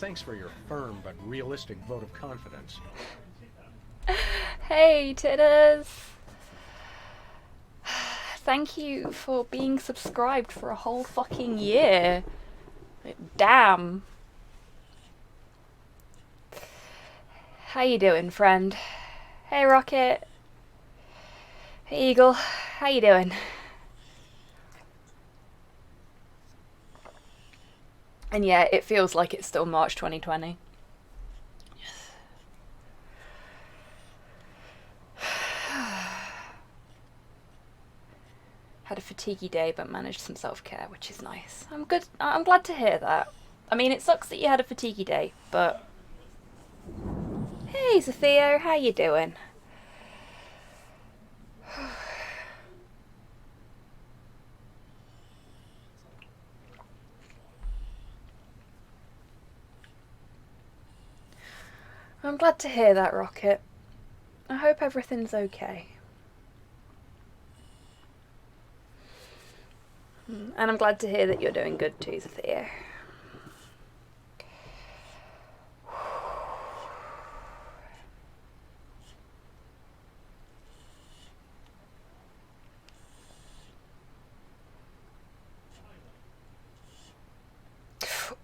Thanks for your firm but realistic vote of confidence. Hey, Titters! Thank you for being subscribed for a whole fucking year. Damn. How you doing, friend? Hey, Rocket. Hey, Eagle. How you doing? And yeah, it feels like it's still March 2020. Had a fatiguey day but managed some self-care, which is nice. I'm good. I'm glad to hear that. I mean, it sucks that you had a fatiguey day, but... Hey, Sophia, how you doing? I'm glad to hear that, Rocket. I hope everything's okay. And I'm glad to hear that you're doing good too, Sophia.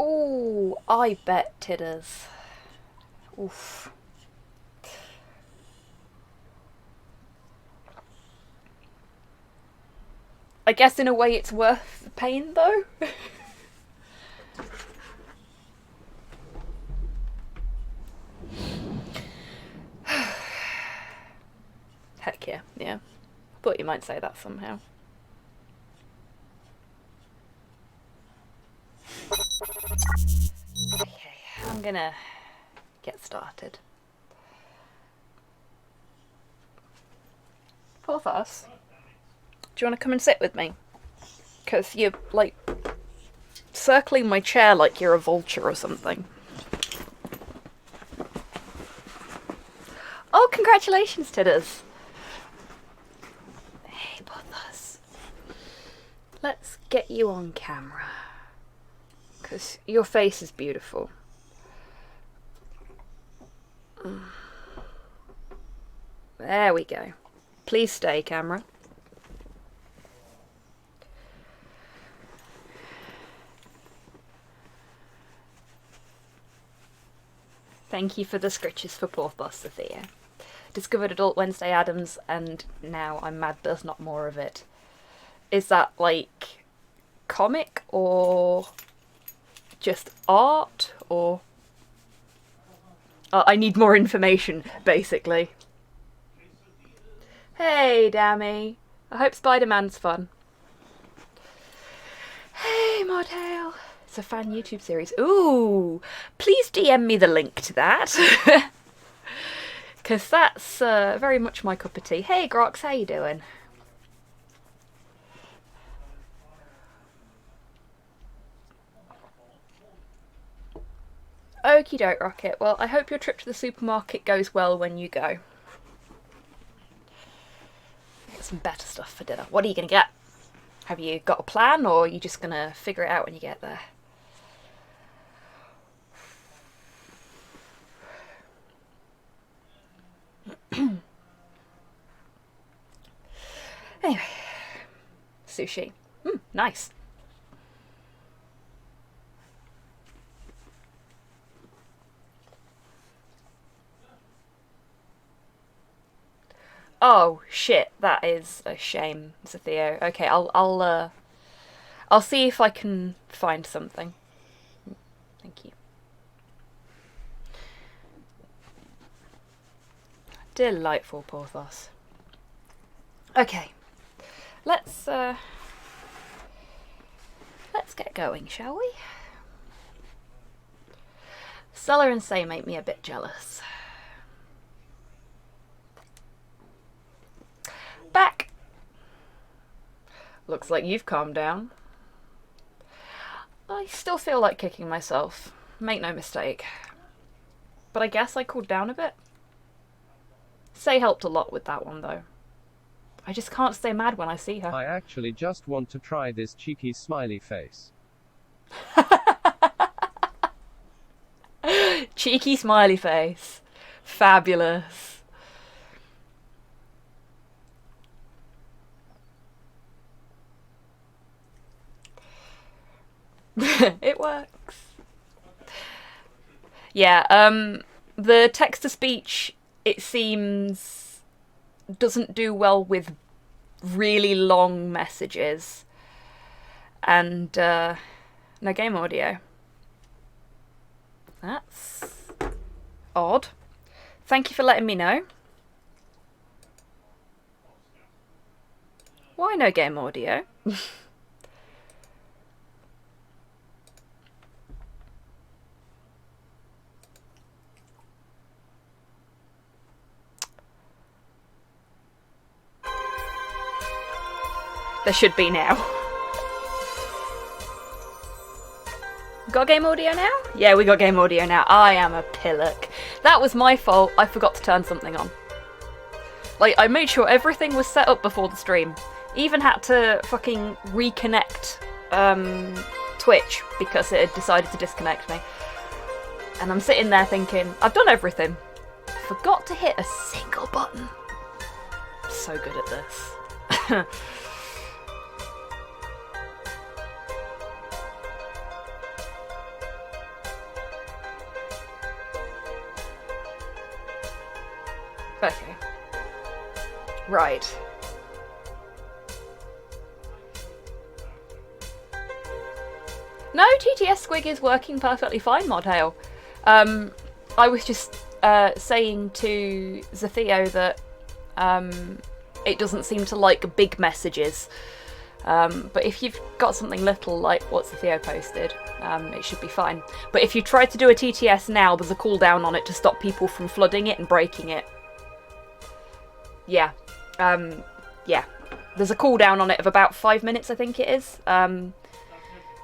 Ooh, I bet Titters. Oof. I guess in a way it's worth the pain, though. Heck yeah, yeah. Thought you might say that somehow. Okay, I'm gonna get started. Porthos, do you want to come and sit with me? Because you're, like, circling my chair like you're a vulture or something. Oh, congratulations, Titters! Hey, Porthos. Let's get you on camera. Because your face is beautiful. There we go. Please stay, camera. Thank you for the scritches for Porthos, Sophia. Discovered Adult Wednesday Addams, and now I'm mad there's not more of it. Is that, like, comic, or just art, or... I need more information, basically. Hey, Dammy. I hope Spider-Man's fun. Hey, Martail. It's a fan YouTube series. Ooh, please DM me the link to that. Because that's very much my cup of tea. Hey, Grox, how you doing? Okie doke, Rocket. Well, I hope your trip to the supermarket goes well when you go. Get some better stuff for dinner. What are you going to get? Have you got a plan, or are you just going to figure it out when you get there? Anyway. Sushi. Nice. Oh shit, that is a shame, Sophia. Okay, I'll see if I can find something. Thank you. Delightful, Porthos. Okay, let's get going, shall we? Stella and Say make me a bit jealous. Back. Looks like you've calmed down. I still feel like kicking myself. Make no mistake. But I guess I cooled down a bit. Say helped a lot with that one, though. I just can't stay mad when I see her. I actually just want to try this cheeky smiley face. Cheeky smiley face. Fabulous. It works. Yeah, the text-to-speech, it seems, doesn't do well with really long messages. And, no game audio. That's odd. Thank you for letting me know. Why no game audio? There should be now. Got game audio now? Yeah, we got game audio now. I am a pillock. That was my fault. I forgot to turn something on. Like, I made sure everything was set up before the stream. Even had to fucking reconnect Twitch because it had decided to disconnect me. And I'm sitting there thinking, I've done everything. Forgot to hit a single button. I'm so good at this. Okay. Right. No, TTS-Squig is working perfectly fine, Modhail. I was just saying to Zatheo that it doesn't seem to like big messages. But if you've got something little like what Zatheo posted, it should be fine. But if you try to do a TTS now, there's a cooldown on it to stop people from flooding it and breaking it. Yeah. Yeah. There's a cooldown on it of about 5 minutes, I think it is.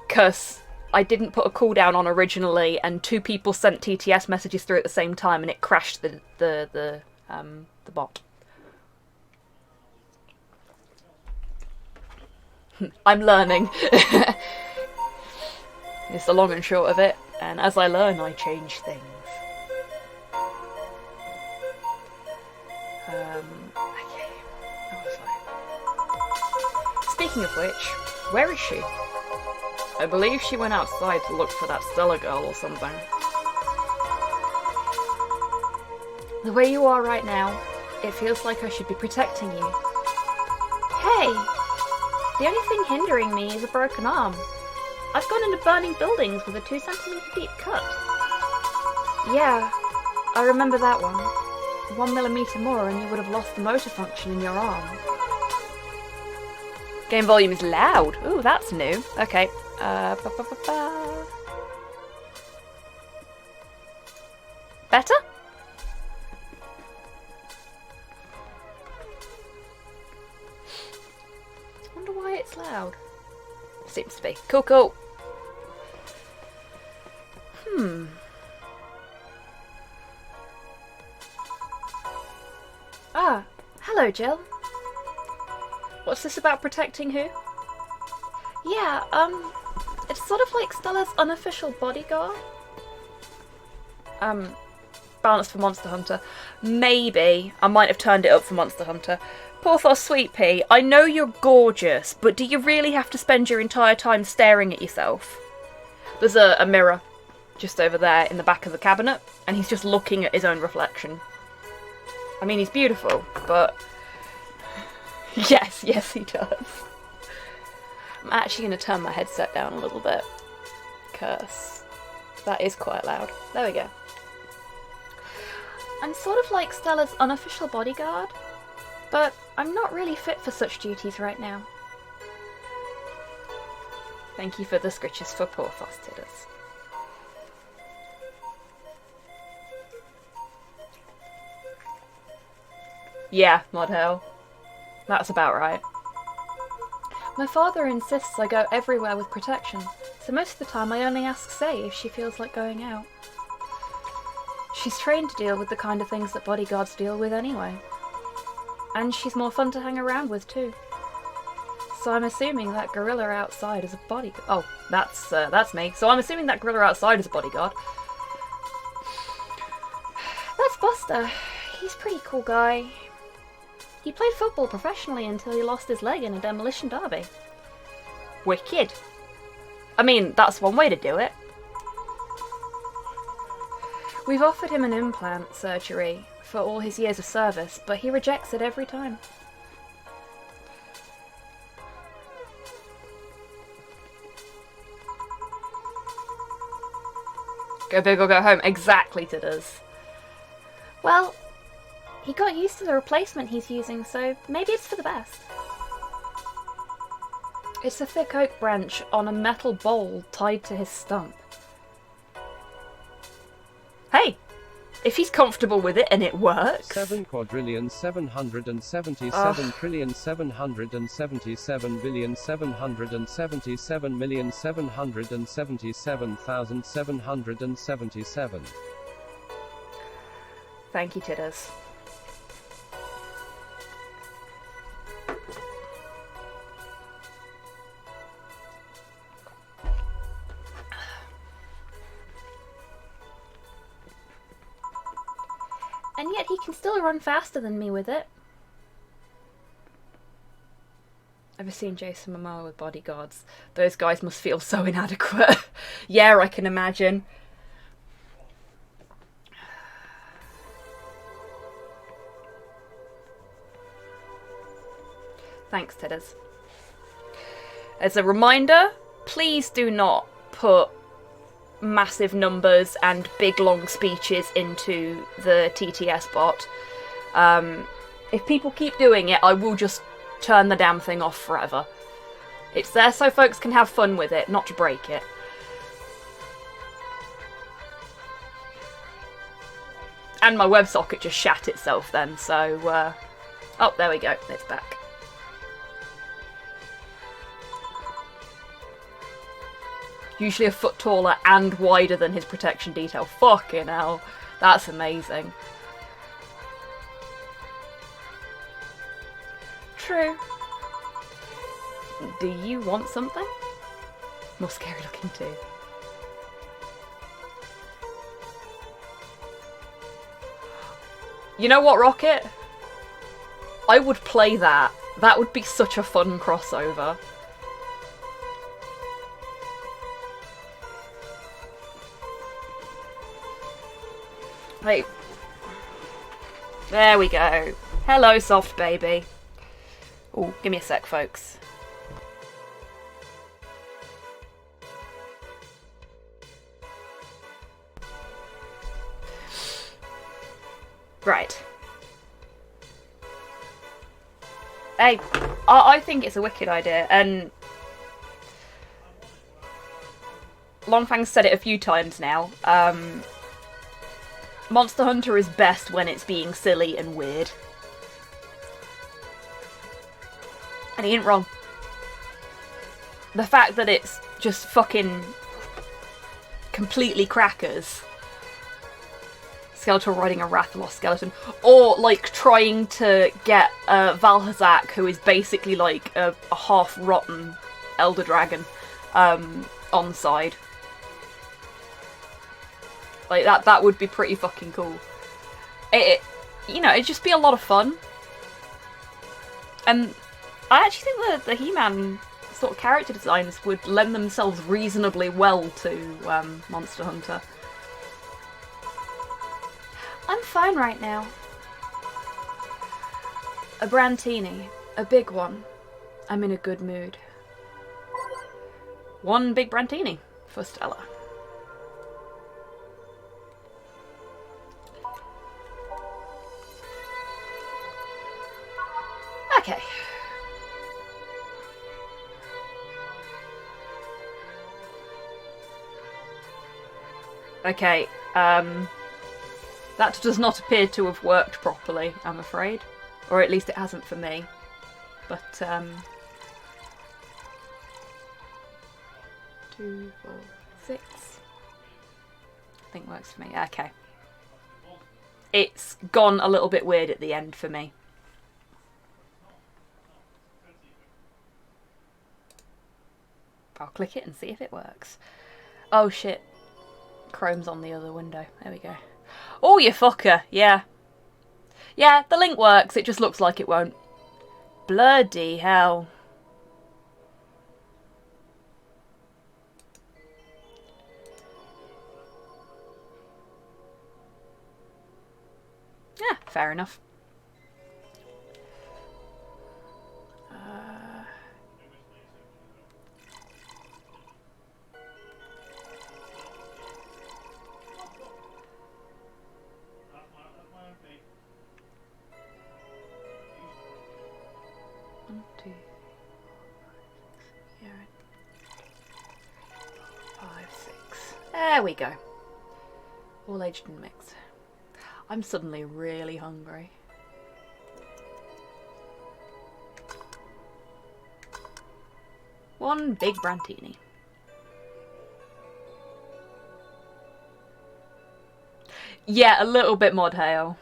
Because I didn't put a cooldown on originally, and 2 people sent TTS messages through at the same time, and it crashed the bot. I'm learning. It's the long and short of it, and as I learn, I change things. Okay. That was fine. Speaking of which, where is she? I believe she went outside to look for that Stella girl or something. The way you are right now, it feels like I should be protecting you. Hey! The only thing hindering me is a broken arm. I've gone into burning buildings with a 2 centimeter deep cut. Yeah, I remember that one. 1 millimeter more and you would have lost the motor function in your arm. Game volume is loud. Ooh, that's new. Okay. Better? I wonder why it's loud. Seems to be. Cool, cool. Ah, hello, Jill. What's this about protecting who? Yeah, it's sort of like Stella's unofficial bodyguard. Balanced for Monster Hunter. Maybe. I might have turned it up for Monster Hunter. Porthos Sweet Pea, I know you're gorgeous, but do you really have to spend your entire time staring at yourself? There's a mirror just over there in the back of the cabinet, and he's just looking at his own reflection. I mean, he's beautiful, but... yes, he does. I'm actually going to turn my headset down a little bit, because that is quite loud. There we go. I'm sort of like Stella's unofficial bodyguard, but I'm not really fit for such duties right now. Thank you for the scritches for Porthos Tidders. Yeah, Modhell. That's about right. My father insists I go everywhere with protection, so most of the time I only ask Say if she feels like going out. She's trained to deal with the kind of things that bodyguards deal with anyway. And she's more fun to hang around with too. So I'm assuming that gorilla outside is a bodyguard. Oh, that's me. So I'm assuming that gorilla outside is a bodyguard. Buster. He's a pretty cool guy. He played football professionally until he lost his leg in a demolition derby. Wicked. I mean, that's one way to do it. We've offered him an implant surgery for all his years of service, but he rejects it every time. Go big or go home. Exactly, to us. Well, he got used to the replacement he's using, so maybe it's for the best. It's a thick oak branch on a metal bowl tied to his stump. Hey! If he's comfortable with it and it works. 7,777,777,777,777,777. Thank you, Tidders. And yet he can still run faster than me with it. Ever seen Jason Momoa with bodyguards? Those guys must feel so inadequate. Yeah, I can imagine. Thanks, Tidders. As a reminder, please do not put massive numbers and big long speeches into the TTS bot. If people keep doing it, I will just turn the damn thing off forever. It's there so folks can have fun with it, not to break it. And my WebSocket just shat itself then, so... oh, there we go, it's back. Usually a foot taller and wider than his protection detail. Fucking hell. That's amazing. True. Do you want something? More scary looking too. You know what, Rocket? I would play that. That would be such a fun crossover. Right. There we go. Hello, soft baby. Oh, give me a sec, folks. Right. Hey, I think it's a wicked idea, and Longfang's said it a few times now. Monster Hunter is best when it's being silly and weird. And he ain't wrong. The fact that it's just fucking completely crackers. Skeletor riding a Rathalos skeleton. Or, like, trying to get Valhazak, who is basically like a half-rotten Elder Dragon, on side. Like, that would be pretty fucking cool. You know, it'd just be a lot of fun. And I actually think the He-Man sort of character designs would lend themselves reasonably well to Monster Hunter. I'm fine right now. A Brantini. A big one. I'm in a good mood. One big Brantini for Stella. Okay. Okay, that does not appear to have worked properly, I'm afraid. Or at least it hasn't for me. But, 2, 4, 6. I think works for me. Okay. It's gone a little bit weird at the end for me. I'll click it and see if it works. Oh shit. Chrome's on the other window. There we go. Oh, you fucker. Yeah, Yeah, the link works, it just looks like it won't. Bloody hell. Yeah, fair enough. One, two, 5, 6. There we go. All aged and mixed. I'm suddenly really hungry. One big brantini. Yeah, a little bit mod hail.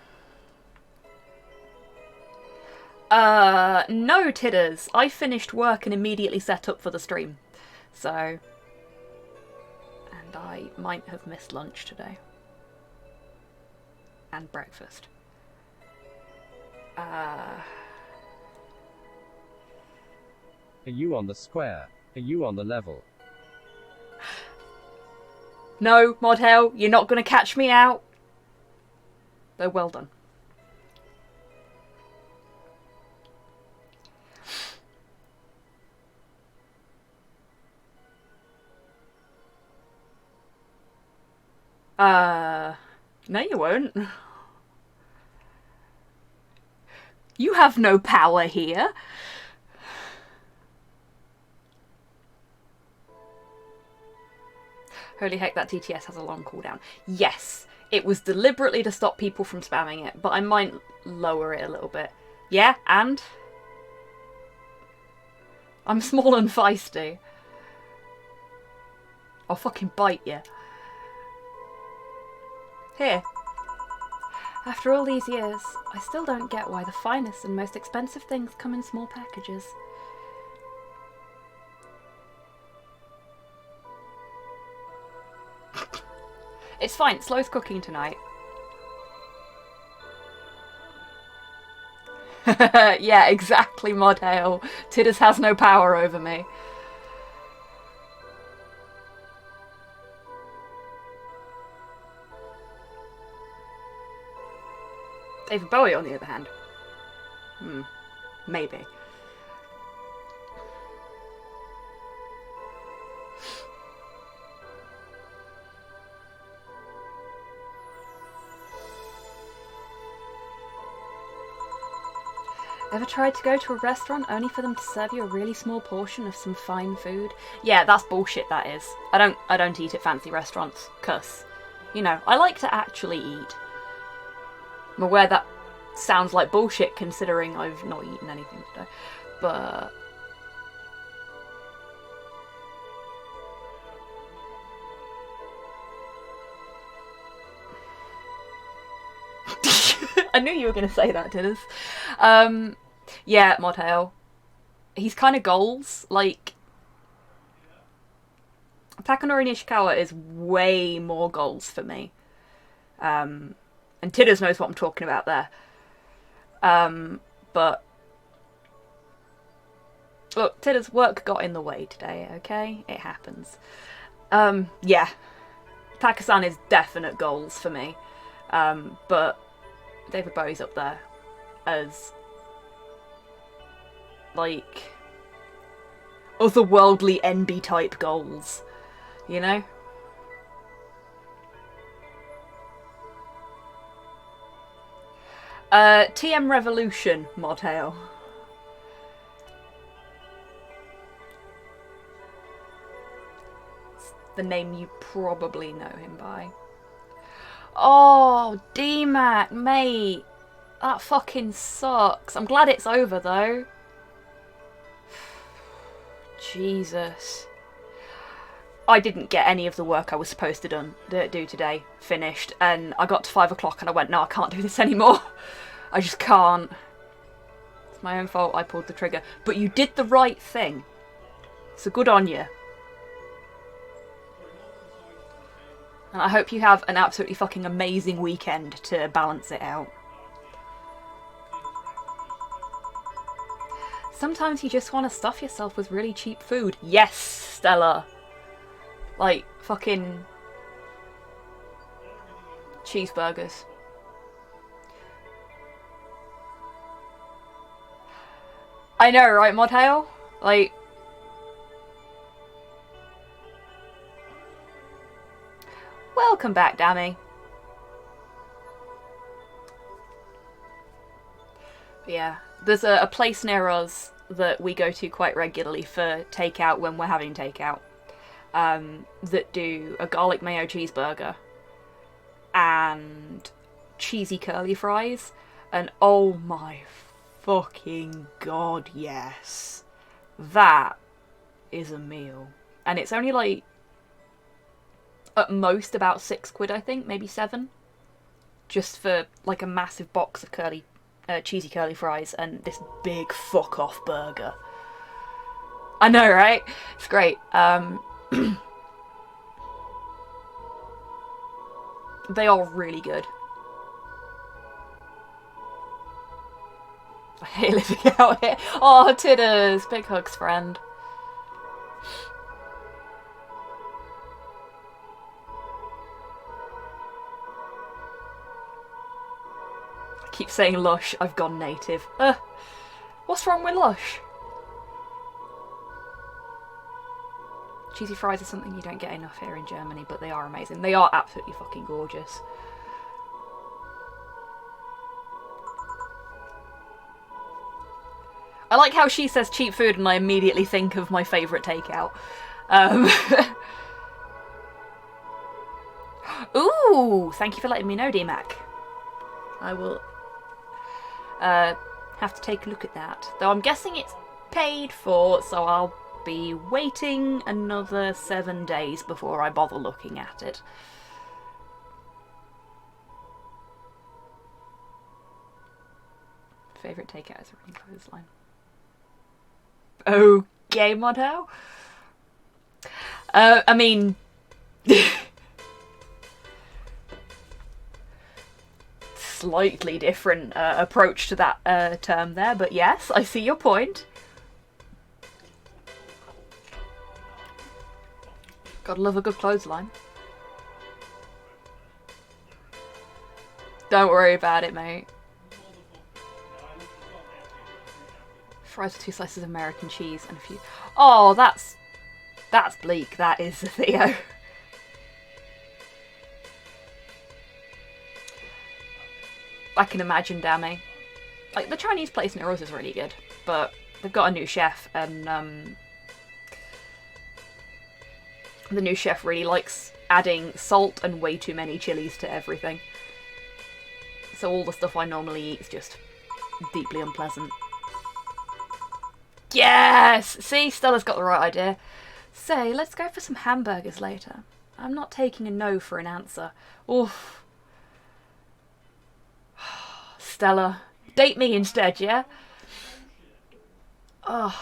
No titters. I finished work and immediately set up for the stream. So... And I might have missed lunch today. And breakfast. Are you on the square? Are you on the level? No, mod hail, you're not going to catch me out. Though well done. No you won't. You have no power here. Holy heck, that TTS has a long cooldown. Yes, it was deliberately to stop people from spamming it, but I might lower it a little bit. Yeah, and? I'm small and feisty. I'll fucking bite you. Here. After all these years, I still don't get why the finest and most expensive things come in small packages. It's fine, Slow's cooking tonight. Yeah, exactly, mod hail. Tidders has no power over me. David Bowie, on the other hand. Maybe. Ever tried to go to a restaurant only for them to serve you a really small portion of some fine food? Yeah, that's bullshit, that is. I don't eat at fancy restaurants, 'cause, you know, I like to actually eat. I'm aware that sounds like bullshit considering I've not eaten anything today, but... I knew you were going to say that, Tidders. Yeah, mod hail. He's kind of goals. Like, Takanori Nishikawa is way more goals for me. And Tidders knows what I'm talking about there. But look, Tidders' work got in the way today, okay? It happens. Yeah. Taka-san is definite goals for me. But David Bowie's up there as, like, otherworldly NB type goals, you know? TM Revolution, mod hail. It's the name you probably know him by. Oh, DMAC, mate. That fucking sucks. I'm glad it's over, though. Jesus. I didn't get any of the work I was supposed to do today finished, and I got to 5 o'clock and I went, no, I can't do this anymore. I just can't. It's my own fault, I pulled the trigger. But you did the right thing. So good on you. And I hope you have an absolutely fucking amazing weekend to balance it out. Sometimes you just want to stuff yourself with really cheap food. Yes, Stella. Like, fucking cheeseburgers. I know, right, Modhail? Like... Welcome back, Dammy. But yeah, there's a place near us that we go to quite regularly for takeout when we're having takeout. That do a garlic mayo cheeseburger and cheesy curly fries, and oh my fucking god, yes, that is a meal. And it's only like at most about £6, I think, maybe 7, just for like a massive box of cheesy curly fries and this big fuck off burger. I know, right? It's great. They are really good. I hate living out here. Oh, Tidders! Big hugs, friend. I keep saying lush. I've gone native. What's wrong with lush? Cheesy fries are something you don't get enough here in Germany, but they are amazing. They are absolutely fucking gorgeous. I like how she says cheap food and I immediately think of my favourite takeout. Ooh, thank you for letting me know, D-Mac. I will have to take a look at that. Though I'm guessing it's paid for, so I'll be waiting another 7 days before I bother looking at it. Favourite takeout is a running clothesline. Okay, Modho. I mean... slightly different approach to that term there, but yes, I see your point. Gotta love a good clothesline. Don't worry about it, mate. Fries with 2 slices of American cheese and a few... Oh, that's bleak, that is, Theo. I can imagine, Dammy. Like, the Chinese place near us is really good, but they've got a new chef, and the new chef really likes adding salt and way too many chilies to everything. So all the stuff I normally eat is just deeply unpleasant. Yes! See, Stella's got the right idea. Say, let's go for some hamburgers later. I'm not taking a no for an answer. Oof. Stella, date me instead, yeah? Oh.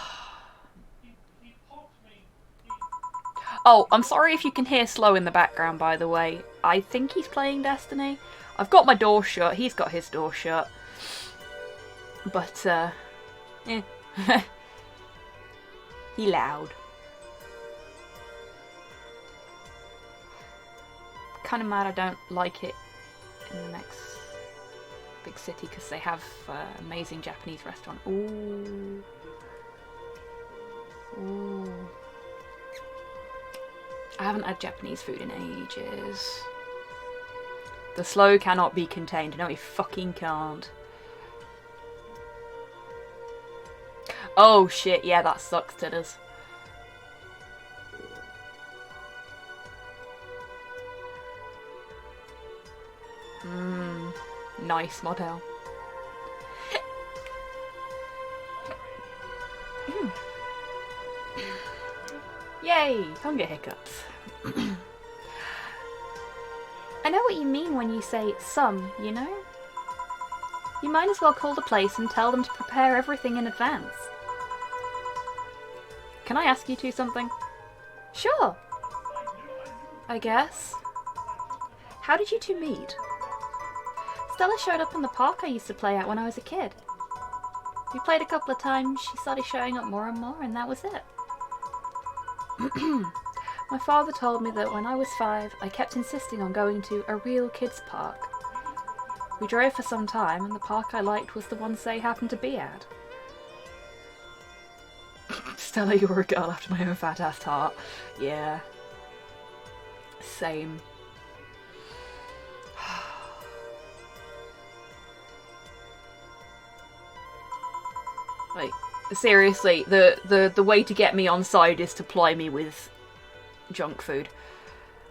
Oh, I'm sorry if you can hear Slow in the background, by the way. I think he's playing Destiny. I've got my door shut, he's got his door shut. But, eh. He loud. Kind of mad I don't like it in the next big city because they have amazing Japanese restaurant. Ooh. Ooh. I haven't had Japanese food in ages. The slow cannot be contained. No, he fucking can't. Oh shit, yeah, that sucks, Tidders. Nice model. Yay! Hunger hiccups. I know what you mean when you say some, you know? You might as well call the place and tell them to prepare everything in advance. Can I ask you two something? Sure. I guess. How did you two meet? Stella showed up in the park I used to play at when I was a kid. We played a couple of times, she started showing up more and more, and that was it. My father told me that when I was 5, I kept insisting on going to a real kids park. We drove for some time, and the park I liked was the one Say happened to be at. Stella, you're a girl after my own fat-assed heart. Yeah. Same. Like, seriously, the way to get me on side is to ply me with junk food.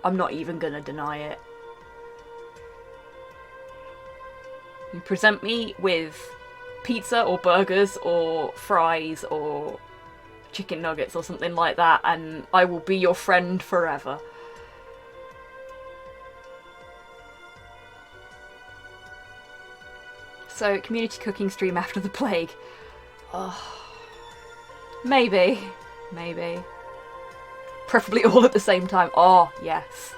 I'm not even gonna deny it. You present me with pizza or burgers or fries or chicken nuggets or something like that, and I will be your friend forever. So, community cooking stream after the plague. Oh, maybe. Maybe. Preferably all at the same time. Oh, yes.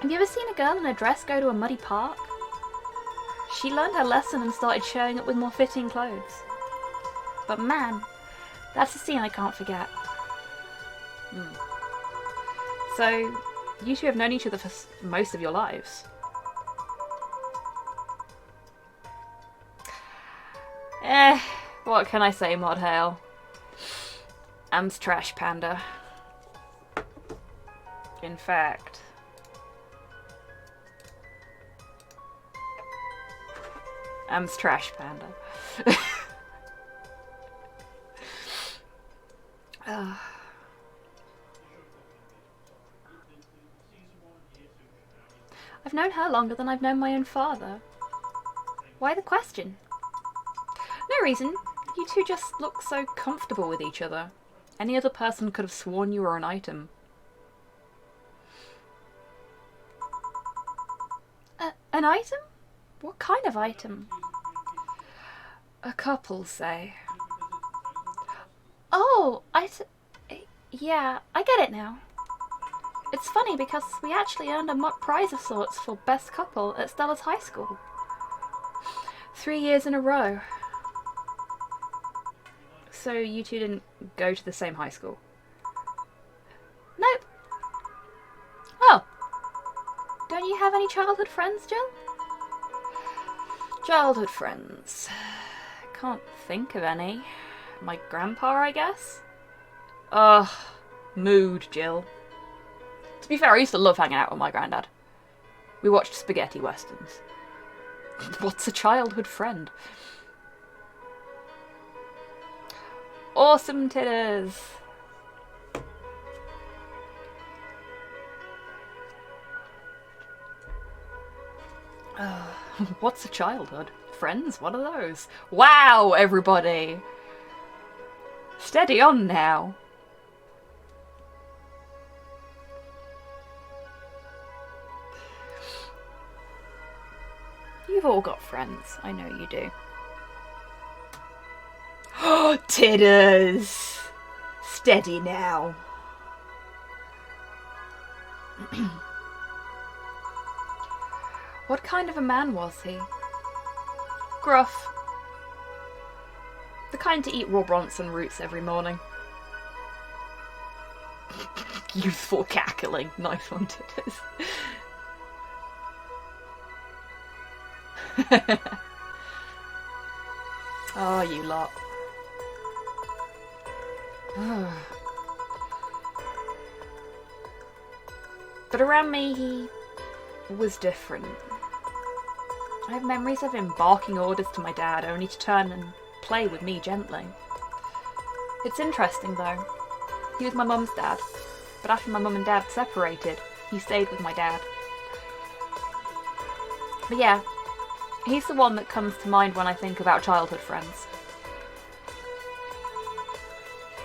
Have you ever seen a girl in a dress go to a muddy park? She learned her lesson and started showing up with more fitting clothes. But man, that's a scene I can't forget. So, you two have known each other for most of your lives. What can I say, Mod Hale? Am's trash panda. In fact. Am's trash panda. I've known her longer than I've known my own father. Why the question? No reason. You two just look so comfortable with each other. Any other person could have sworn you were an item. An item? What kind of item? A couple, say. Oh, yeah, I get it now. It's funny because we actually earned a mock prize of sorts for best couple at Stella's high school. 3 years in a row. So you two didn't go to the same high school? Nope. Oh. Don't you have any childhood friends, Jill? Childhood friends. Can't think of any. My grandpa, I guess? Ugh. Mood, Jill. To be fair, I used to love hanging out with my granddad. We watched spaghetti westerns. What's a childhood friend? Awesome titters! What's a childhood? Friends? What are those? Wow, everybody! Steady on now. You've all got friends. I know you do. Oh, titters! Steady now. What kind of a man was he? Gruff. The kind to eat raw Bronson roots every morning. Youthful cackling. Nice one, titters. Oh, you lot. But around me, he was different. I have memories of him barking orders to my dad, only to turn and play with me gently. It's interesting, though. He was my mum's dad, but after my mum and dad separated, he stayed with my dad. But yeah, he's the one that comes to mind when I think about childhood friends.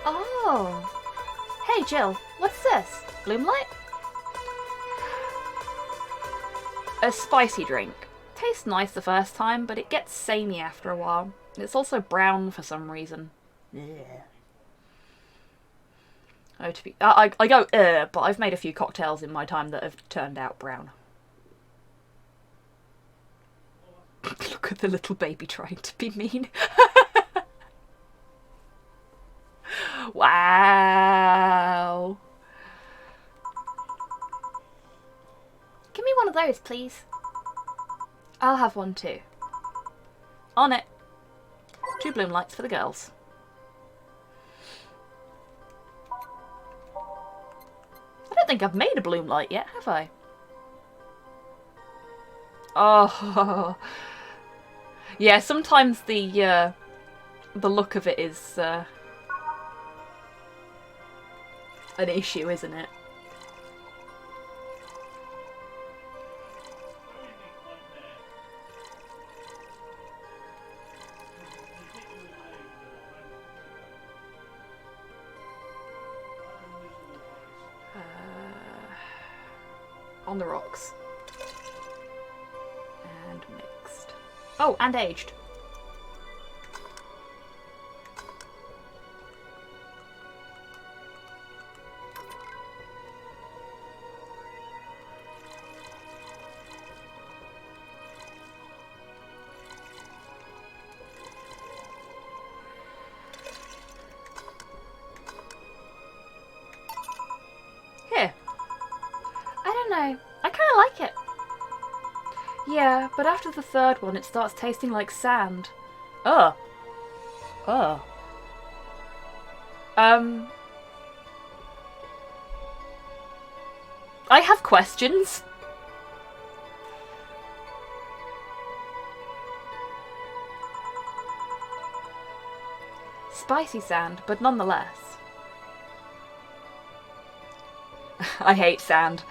Oh! Hey Jill, what's this? Bloomlight? A spicy drink. Tastes nice the first time, but it gets samey after a while. It's also brown for some reason. Yeah. Oh, I go but I've made a few cocktails in my time that have turned out brown. Look Look at the little baby trying to be mean. Wow. Give me one of those, please. I'll have one too. On it. 2 bloom lights for the girls. I don't think I've made a bloom light yet, have I? Oh. Yeah, sometimes the look of it is an issue, isn't it? On the rocks. And mixed. Oh, and aged. Here. I don't know. I kind of like it. Yeah, but after the 3rd one, it starts tasting like sand. Ugh. Ugh. I have questions. Spicy sand, but nonetheless. I hate sand.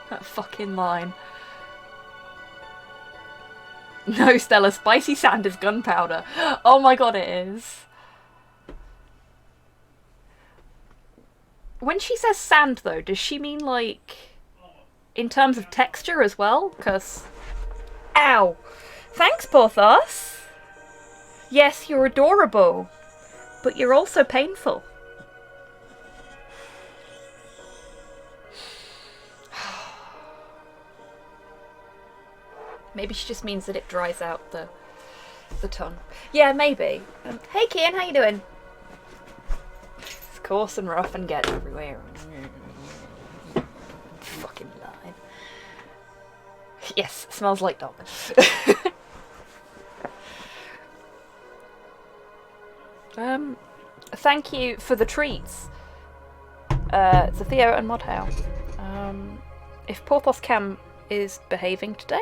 That fucking line. No, Stella, spicy sand is gunpowder. Oh my god, it is. When she says sand, though, does she mean, like, in terms of texture as well? Because... Ow! Thanks, Porthos! Yes, you're adorable. But you're also painful. Maybe she just means that it dries out the tongue. Yeah, maybe. Hey, Kian, how you doing? It's coarse and rough and gets everywhere. Fucking line. Yes, smells like dog. Thank you for the treats. It's a Theo and Modhow. If Porthos Cam is behaving today,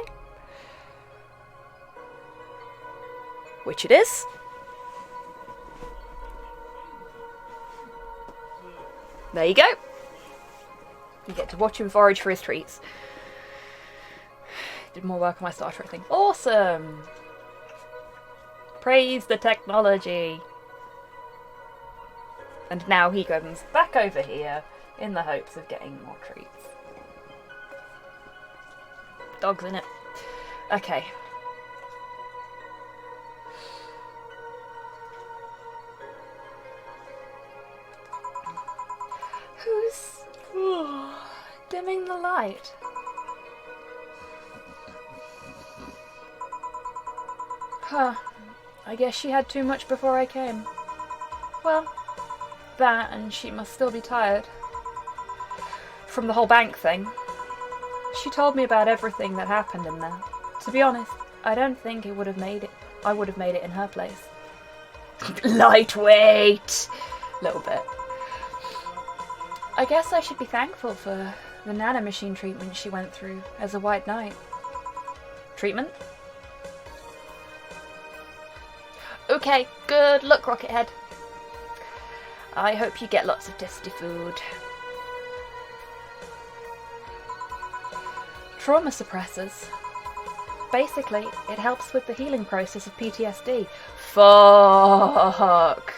which it is, there you go. You get to watch him forage for his treats. Did more work on my Star Trek thing. Awesome! Praise the technology! And now he comes back over here in the hopes of getting more treats. Dog's in it. Okay. Who's dimming the light? Huh. I guess she had too much before I came. Well, that, and she must still be tired from the whole bank thing. She told me about everything that happened in there. To be honest, I don't think I would have made it in her place. Lightweight! Little bit. I guess I should be thankful for the nanomachine treatment she went through as a White Knight. Treatment? Okay, good luck, Rockethead. I hope you get lots of tasty food. Trauma suppressors. Basically, it helps with the healing process of PTSD. Fuck.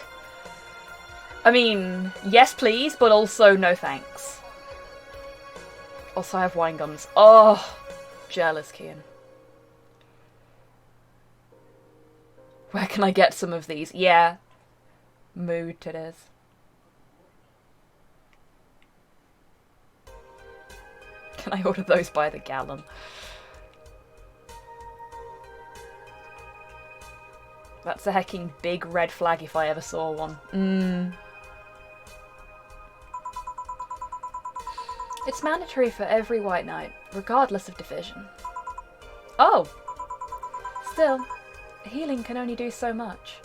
I mean, yes please, but also no thanks. Also I have wine gums. Oh, jealous, Kian. Where can I get some of these? Yeah. Mood it is. Can I order those by the gallon? That's a hecking big red flag if I ever saw one. It's mandatory for every White Knight, regardless of division. Oh! Still, healing can only do so much.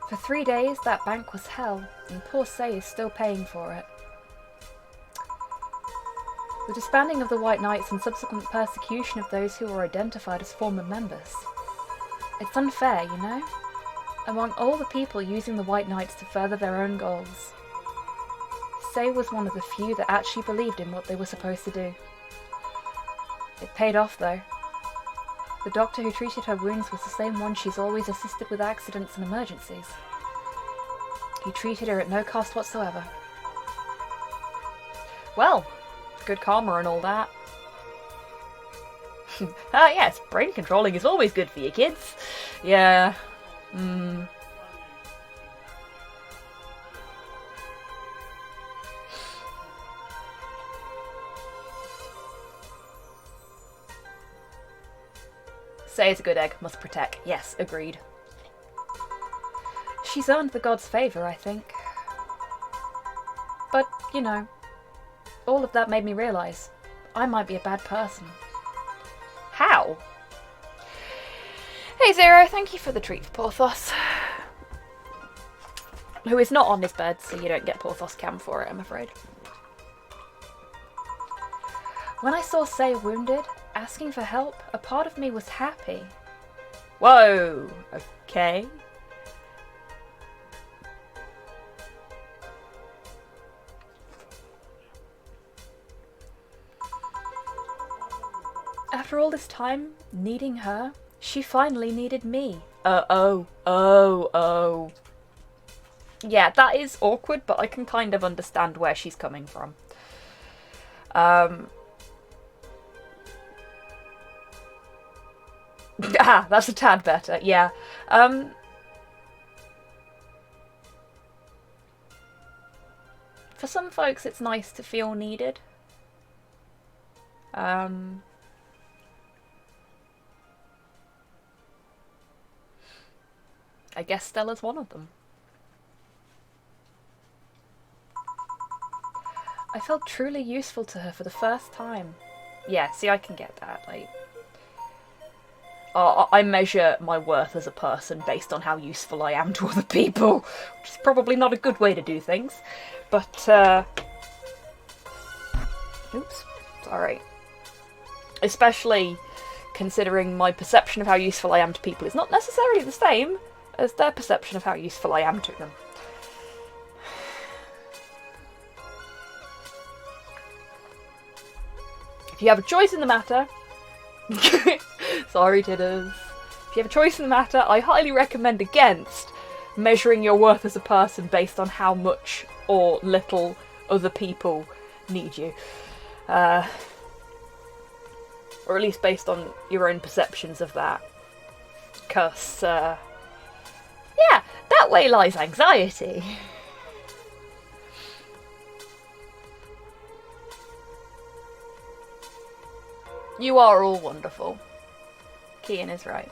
For 3 days, that bank was hell, and poor Say is still paying for it. The disbanding of the White Knights and subsequent persecution of those who were identified as former members. It's unfair, you know? Among all the people using the White Knights to further their own goals. Say was one of the few that actually believed in what they were supposed to do. It paid off, though. The doctor who treated her wounds was the same one she's always assisted with accidents and emergencies. He treated her at no cost whatsoever. Well, good karma and all that. Ah yes, brain controlling is always good for you kids. Yeah. Say is a good egg, must protect. Yes, agreed. She's earned the god's favour, I think. But, you know, all of that made me realise I might be a bad person. How? Hey Zero, thank you for the treat for Porthos. Who is not on his bed, so you don't get Porthos cam for it, I'm afraid. When I saw Say wounded, asking for help, a part of me was happy. Whoa, okay. After all this time, needing her, she finally needed me. Oh. Yeah, that is awkward, but I can kind of understand where she's coming from. That's a tad better, yeah. For some folks, it's nice to feel needed. I guess Stella's one of them. I felt truly useful to her for the first time. Yeah, see, I can get that, like... I measure my worth as a person based on how useful I am to other people, which is probably not a good way to do things, but, oops, sorry. Especially considering my perception of how useful I am to people is not necessarily the same as their perception of how useful I am to them. If you have a choice in the matter... Sorry, Tidders. If you have a choice in the matter, I highly recommend against measuring your worth as a person based on how much or little other people need you. Or at least based on your own perceptions of that. 'Cause, yeah, that way lies anxiety. You are all wonderful. Kian is right.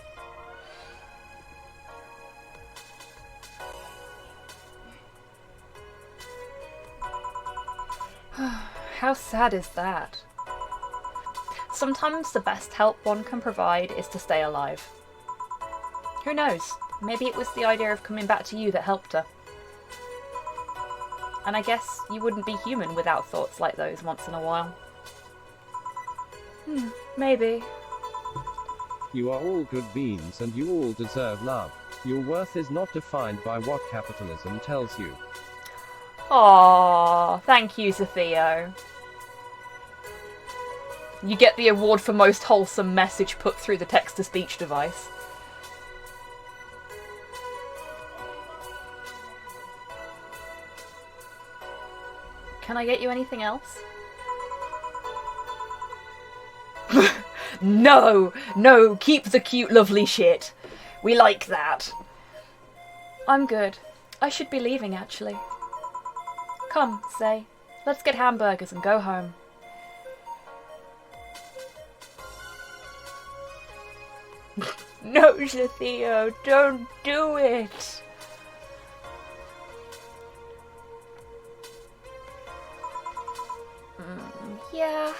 How sad is that? Sometimes the best help one can provide is to stay alive. Who knows? Maybe it was the idea of coming back to you that helped her. And I guess you wouldn't be human without thoughts like those once in a while. Maybe. You are all good beings and you all deserve love. Your worth is not defined by what capitalism tells you. Aww, thank you, Sophia. You get the award for most wholesome message put through the text-to-speech device. Can I get you anything else? No! No! Keep the cute, lovely shit. We like that. I'm good. I should be leaving, actually. Come, say, let's get hamburgers and go home. No, Theo, don't do it. Yeah.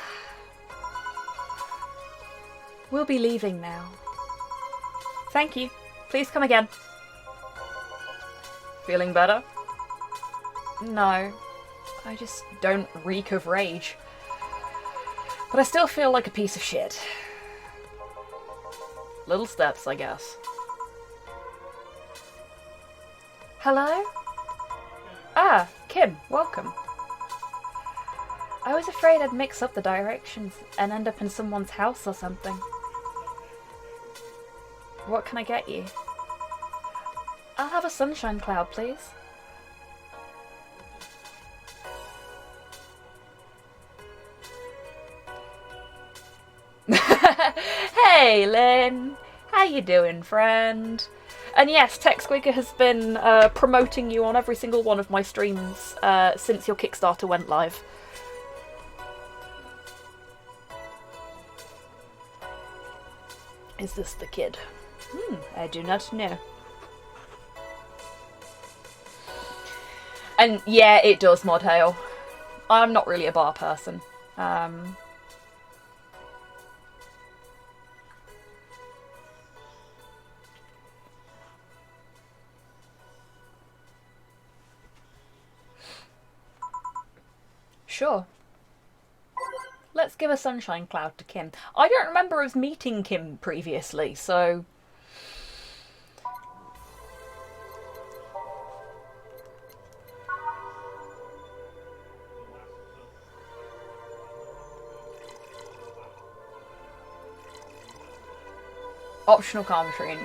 We'll be leaving now. Thank you. Please come again. Feeling better? No. I just don't reek of rage. But I still feel like a piece of shit. Little steps, I guess. Hello? Ah, Kim, welcome. I was afraid I'd mix up the directions and end up in someone's house or something. What can I get you? I'll have a sunshine cloud, please. Hey, Lynn! How you doing, friend? And yes, HobbySquig has been promoting you on every single one of my streams since your Kickstarter went live. Is this the kid? I do not know. And yeah, it does, Modhail. I'm not really a bar person. Sure. Let's give a sunshine cloud to Kim. I don't remember us meeting Kim previously, so... Optional commentary.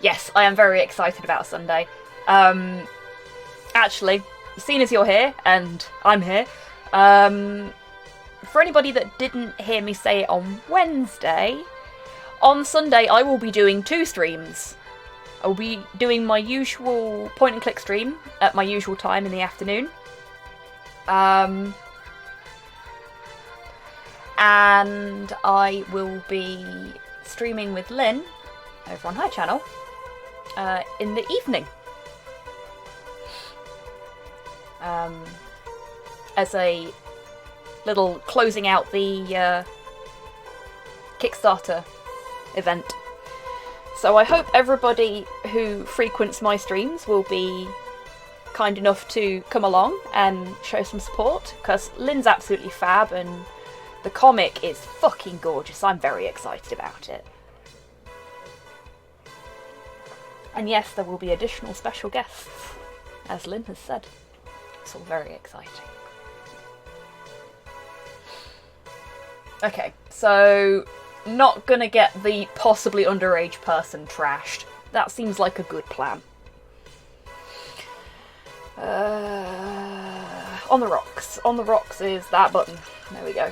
Yes, I am very excited about Sunday. Actually, seeing as you're here, and I'm here, for anybody that didn't hear me say it on Wednesday, on Sunday I will be doing 2 streams. I will be doing my usual point and click stream at my usual time in the afternoon. And I will be streaming with Lynn over on her channel in the evening. As a little closing out the Kickstarter event. So I hope everybody who frequents my streams will be kind enough to come along and show some support, because Lynn's absolutely fab and the comic is fucking gorgeous. I'm very excited about it. And yes, there will be additional special guests, as Lynn has said. It's all very exciting. Okay, so not gonna get the possibly underage person trashed. That seems like a good plan. On the rocks. On the rocks is that button. There we go.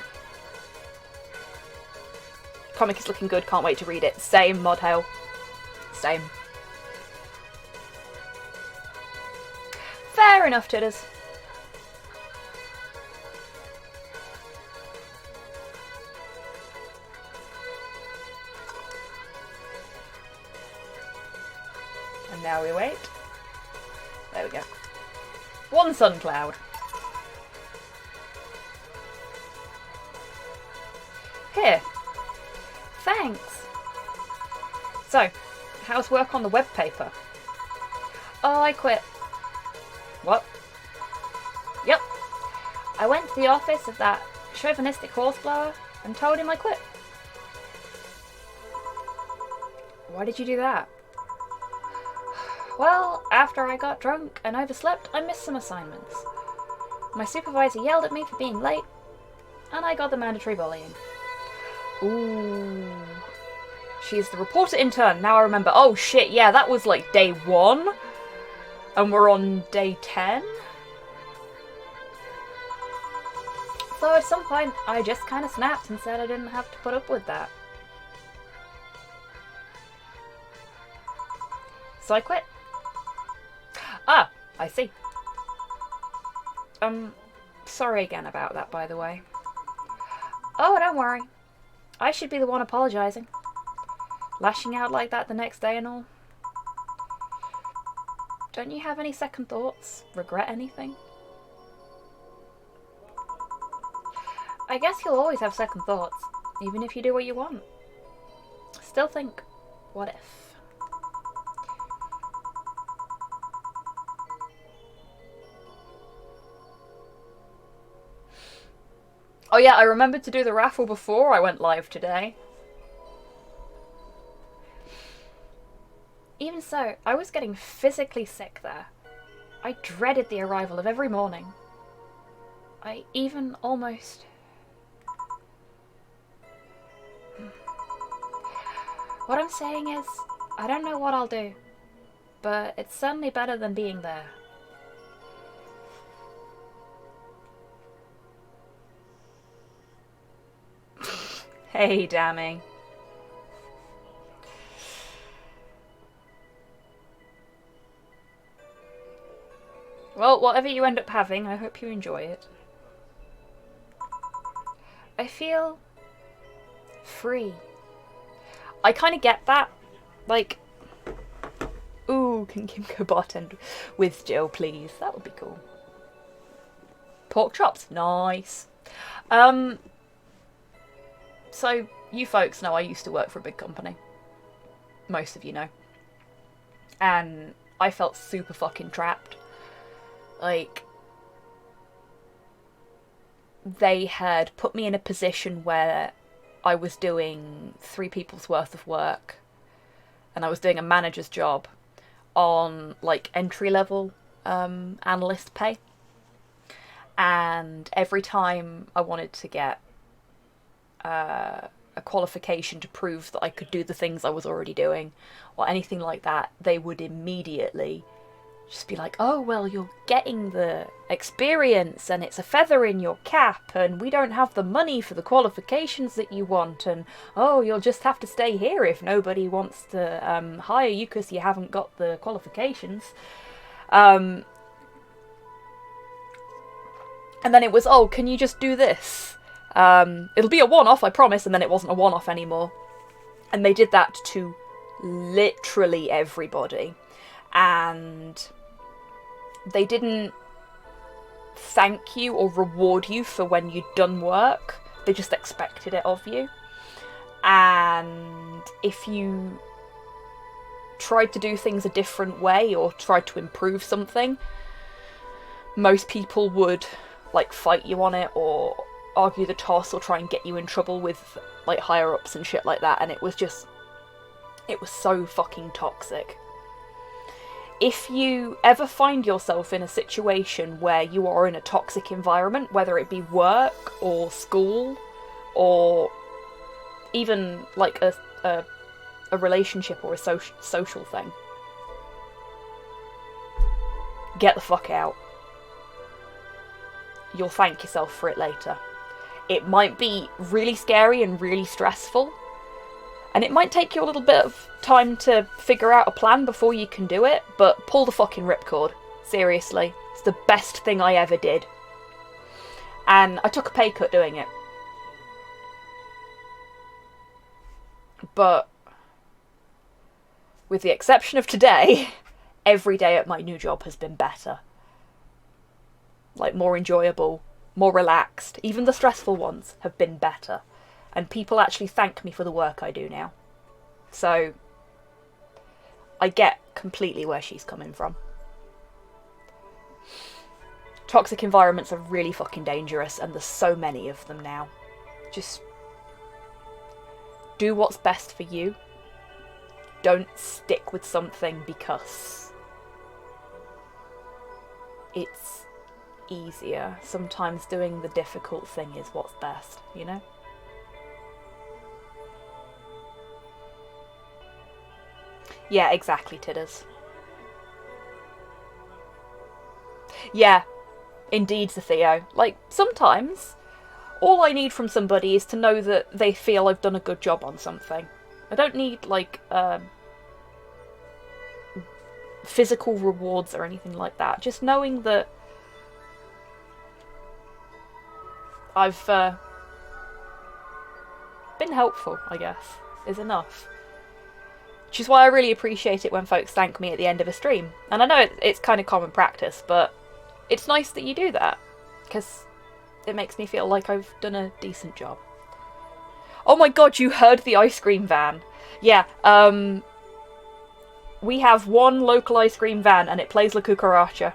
Comic is looking good, can't wait to read it. Same, Modhail. Same. Fair enough, Titters. And now we wait. There we go. 1 sun cloud. Here. Thanks. So, how's work on the web paper? Oh, I quit. What? Yep. I went to the office of that chauvinistic horseblower and told him I quit. Why did you do that? Well, after I got drunk and overslept, I missed some assignments. My supervisor yelled at me for being late, and I got the mandatory bullying. Ooh. She's the reporter intern, now I remember. Oh shit, yeah, that was like day 1. And we're on day 10. So at some point, I just kind of snapped and said I didn't have to put up with that. So I quit. Ah, I see. Sorry again about that, by the way. Oh, don't worry. I should be the one apologising. Lashing out like that the next day and all. Don't you have any second thoughts? Regret anything? I guess you'll always have second thoughts, even if you do what you want. Still think, what if? Oh yeah, I remembered to do the raffle before I went live today. Even so, I was getting physically sick there. I dreaded the arrival of every morning. I even almost... What I'm saying is, I don't know what I'll do, but it's certainly better than being there. Hey, damning. Well, whatever you end up having, I hope you enjoy it. I feel free. I kind of get that. Like, ooh, can Kim go bartend with Jill, please? That would be cool. Pork chops, nice. So, you folks know I used to work for a big company. Most of you know. And I felt super fucking trapped. Like, they had put me in a position where I was doing 3 people's worth of work. And I was doing a manager's job on, like, entry-level analyst pay. And every time I wanted to get a qualification to prove that I could do the things I was already doing or anything like that, they would immediately just be like, oh, well, you're getting the experience and it's a feather in your cap and we don't have the money for the qualifications that you want, and oh, you'll just have to stay here if nobody wants to hire you because you haven't got the qualifications. And then it was, oh, can you just do this? It'll be a one-off, I promise. And then it wasn't a one-off anymore. And they did that to literally everybody. And they didn't thank you or reward you for when you'd done work. They just expected it of you. And if you tried to do things a different way or tried to improve something, most people would, like, fight you on it or argue the toss or try and get you in trouble with, like, higher-ups and shit like that. And it was so fucking toxic. If you ever find yourself in a situation where you are in a toxic environment, whether it be work or school or even, like, a relationship or a social thing, get the fuck out. You'll thank yourself for it later. It might be really scary and really stressful, and it might take you a little bit of time to figure out a plan before you can do it, but pull the fucking ripcord. Seriously. It's the best thing I ever did. And I took a pay cut doing it. But with the exception of today, every day at my new job has been better. Like, more enjoyable, more relaxed. Even the stressful ones have been better. And people actually thank me for the work I do now. So, I get completely where she's coming from. Toxic environments are really fucking dangerous, and there's so many of them now. Just do what's best for you. Don't stick with something because it's easier. Sometimes doing the difficult thing is what's best, you know? Yeah, exactly, Tidders. Yeah, indeed, Sophia. Like, sometimes all I need from somebody is to know that they feel I've done a good job on something. I don't need, like, physical rewards or anything like that. Just knowing that I've been helpful, I guess, is enough. Which is why I really appreciate it when folks thank me at the end of a stream. And I know it's kind of common practice, but it's nice that you do that, because it makes me feel like I've done a decent job. Oh my god, you heard the ice cream van. Yeah, we have one local ice cream van and it plays La Cucaracha.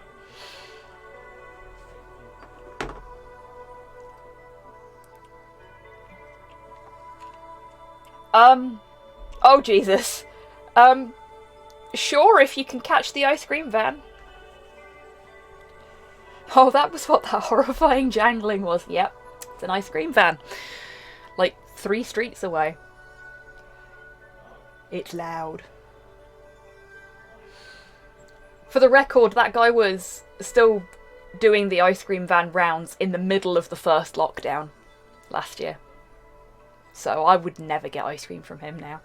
Oh Jesus. Sure, if you can catch the ice cream van. Oh, that was what that horrifying jangling was. Yep, it's an ice cream van. Like 3 streets away. It's loud. For the record, that guy was still doing the ice cream van rounds in the middle of the first lockdown last year. So I would never get ice cream from him now.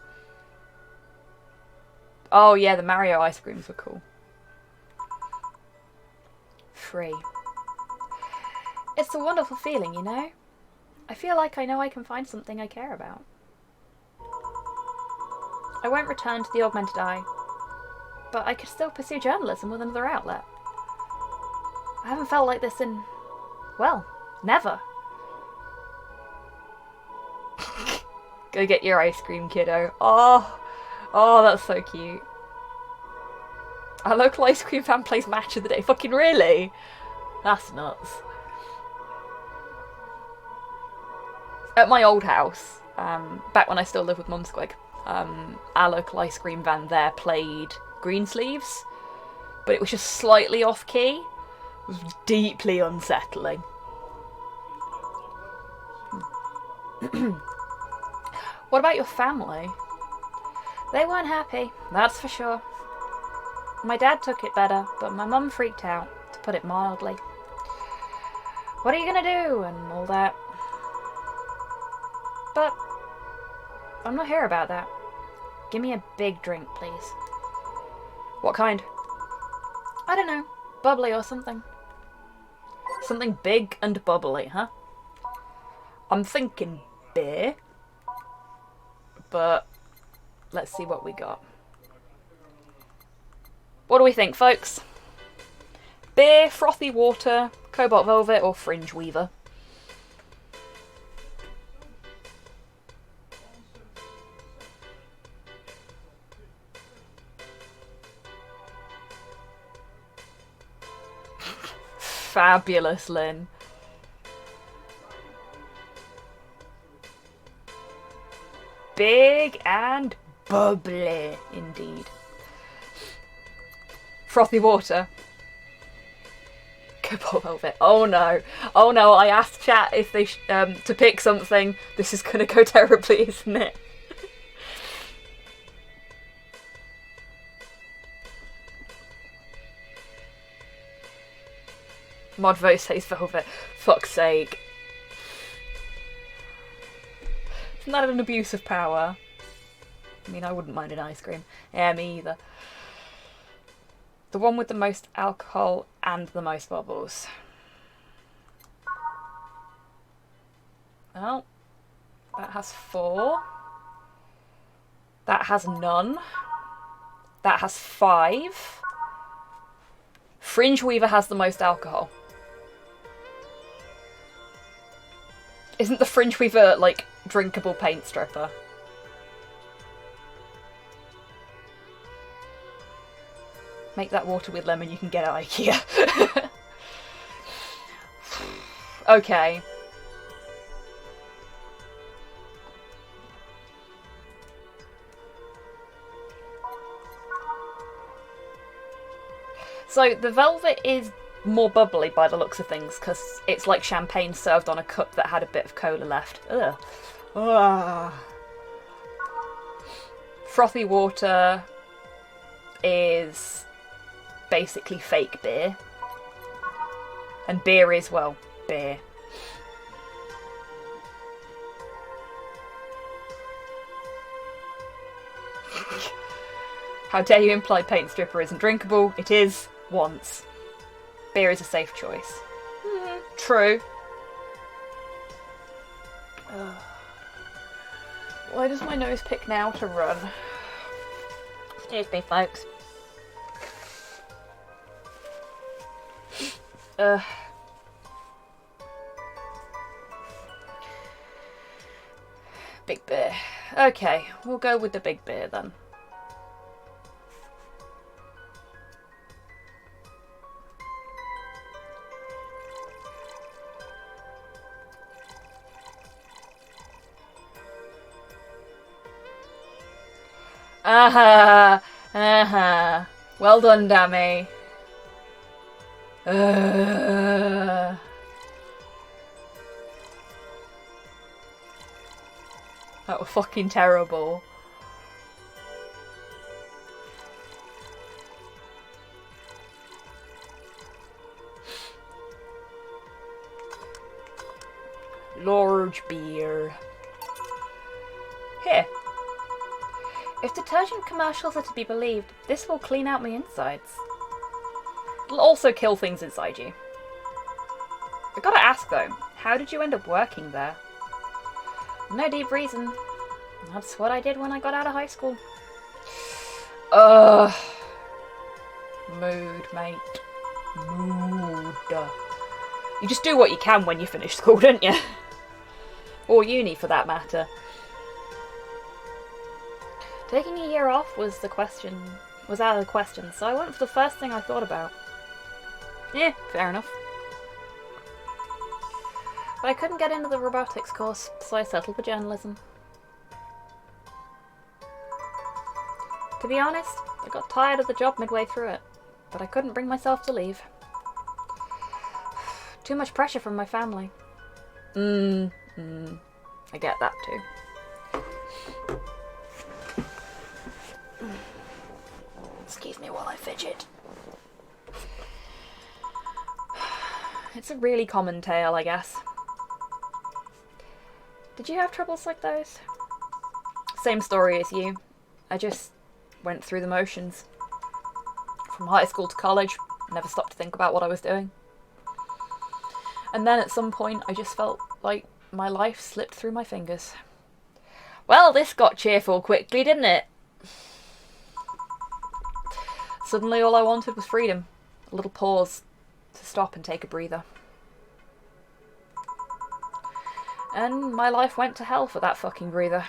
Oh yeah, the Mario ice creams were cool. Free. It's a wonderful feeling, you know? I feel like I know I can find something I care about. I won't return to the augmented eye, but I could still pursue journalism with another outlet. I haven't felt like this in, well, never. Go get your ice cream, kiddo. Oh, that's so cute. Our local ice cream fan plays match of the day. Fucking really? That's nuts. At my old house, back when I still lived with HobbySquig, our local ice cream van there played Greensleeves, but it was just slightly off key. It was deeply unsettling. What about your family? They weren't happy, that's for sure. My dad took it better, but my mum freaked out, to put it mildly. What are you gonna do, and all that. But I'm not here about that. Give me a big drink, please. What kind? I don't know, bubbly or something. Something big and bubbly, huh? I'm thinking beer, but let's see what we got. What do we think, folks? Beer, frothy water, cobalt velvet, or fringe weaver? Fabulous, Lynn. Big and bubbly, indeed. Frothy water. Cobalt velvet. Oh no. Oh no, I asked chat if they to pick something. This is gonna go terribly, isn't it? Modvo says velvet. Fuck's sake. Isn't that an abuse of power? I mean, I wouldn't mind an ice cream. Yeah, me either. The one with the most alcohol and the most bubbles. Well, that has 4. That has none. That has 5. Fringe Weaver has the most alcohol. Isn't the Fringe Weaver, like, drinkable paint stripper? Make that water with lemon you can get at IKEA. Okay. So the velvet is more bubbly by the looks of things, because it's like champagne served on a cup that had a bit of cola left. Ugh. Ugh. Frothy water is basically fake beer. And beer is, well, beer. How dare you imply paint stripper isn't drinkable? It is, once. Beer is a safe choice. True. Why does my nose pick now to run? Excuse me, folks. Big beer. Okay, we'll go with the big beer then. Aha! Aha! Well done, Dammy. That was fucking terrible. Large beer. Here. If detergent commercials are to be believed, this will clean out my insides. It'll also kill things inside you. I gotta ask though, how did you end up working there? No deep reason. That's what I did when I got out of high school. Mood, mate. Mood. You just do what you can when you finish school, don't you? Or uni, for that matter. Taking a year off was out of the question, so I went for the first thing I thought about. Yeah, fair enough. But I couldn't get into the robotics course, so I settled for journalism. To be honest, I got tired of the job midway through it, but I couldn't bring myself to leave. Too much pressure from my family. I get that too. Excuse me while I fidget. It's a really common tale, I guess. Did you have troubles like those? Same story as you. I just went through the motions. From high school to college, never stopped to think about what I was doing. And then at some point, I just felt like my life slipped through my fingers. Well, this got cheerful quickly, didn't it? Suddenly all I wanted was freedom. A little pause to stop and take a breather. And my life went to hell for that fucking breather.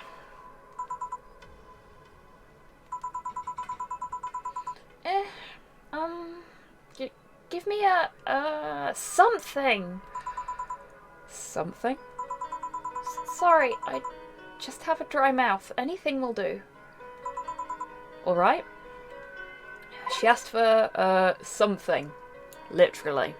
Give me something. Something? Sorry, I just have a dry mouth. Anything will do. Alright. She asked for, something. Literally.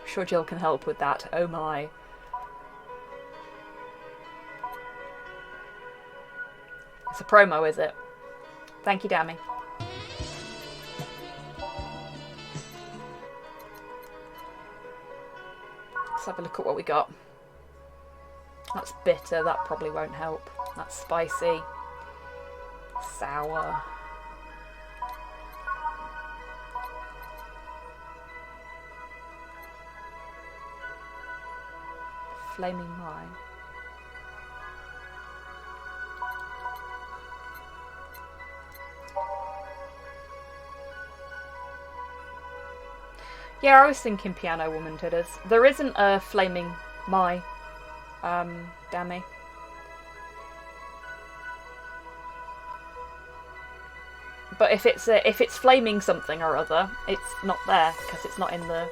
Sure Jill can help with that. Oh my. It's a promo, is it? Thank you, Dammy. Let's have a look at what we got. That's bitter, that probably won't help. That's spicy. Sour. Flaming Rye. Yeah, I was thinking Piano Woman Tidders. There isn't a Flaming My, Dammy. But if it's flaming something or other, it's not there because it's not in the.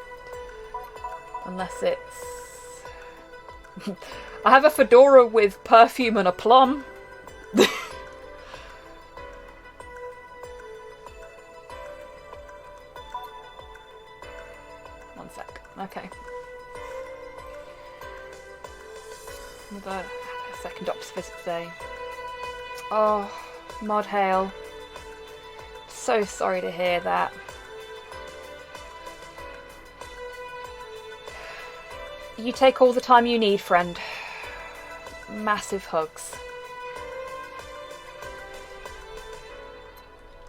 Unless it's. I have a fedora with perfume and aplomb. One sec. Okay. Another second doctor's visit today. Oh, Mod Hale. So sorry to hear that. You take all the time you need, friend. Massive hugs.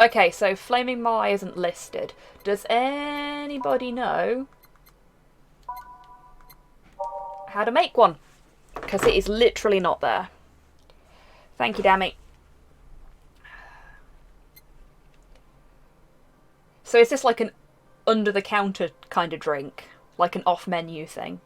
Okay, so Flaming Mai isn't listed. Does anybody know how to make one? Because it is literally not there. Thank you, Dammy. So is this like an under-the-counter kind of drink? Like an off-menu thing?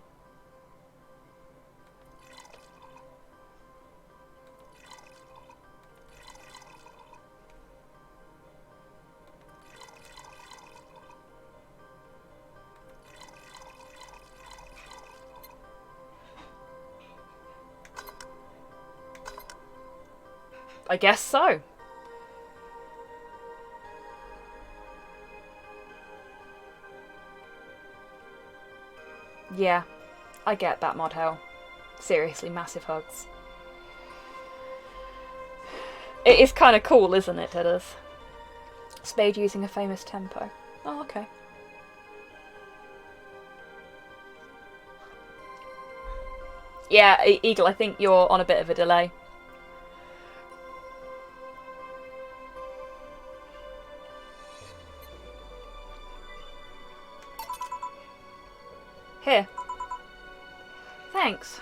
I guess so. Yeah, I get that, Mod Hell. Seriously, massive hugs. It is kind of cool, isn't it, Tidders? Spade using a famous tempo. Oh, okay. Yeah, Eagle, I think you're on a bit of a delay. Here. Thanks.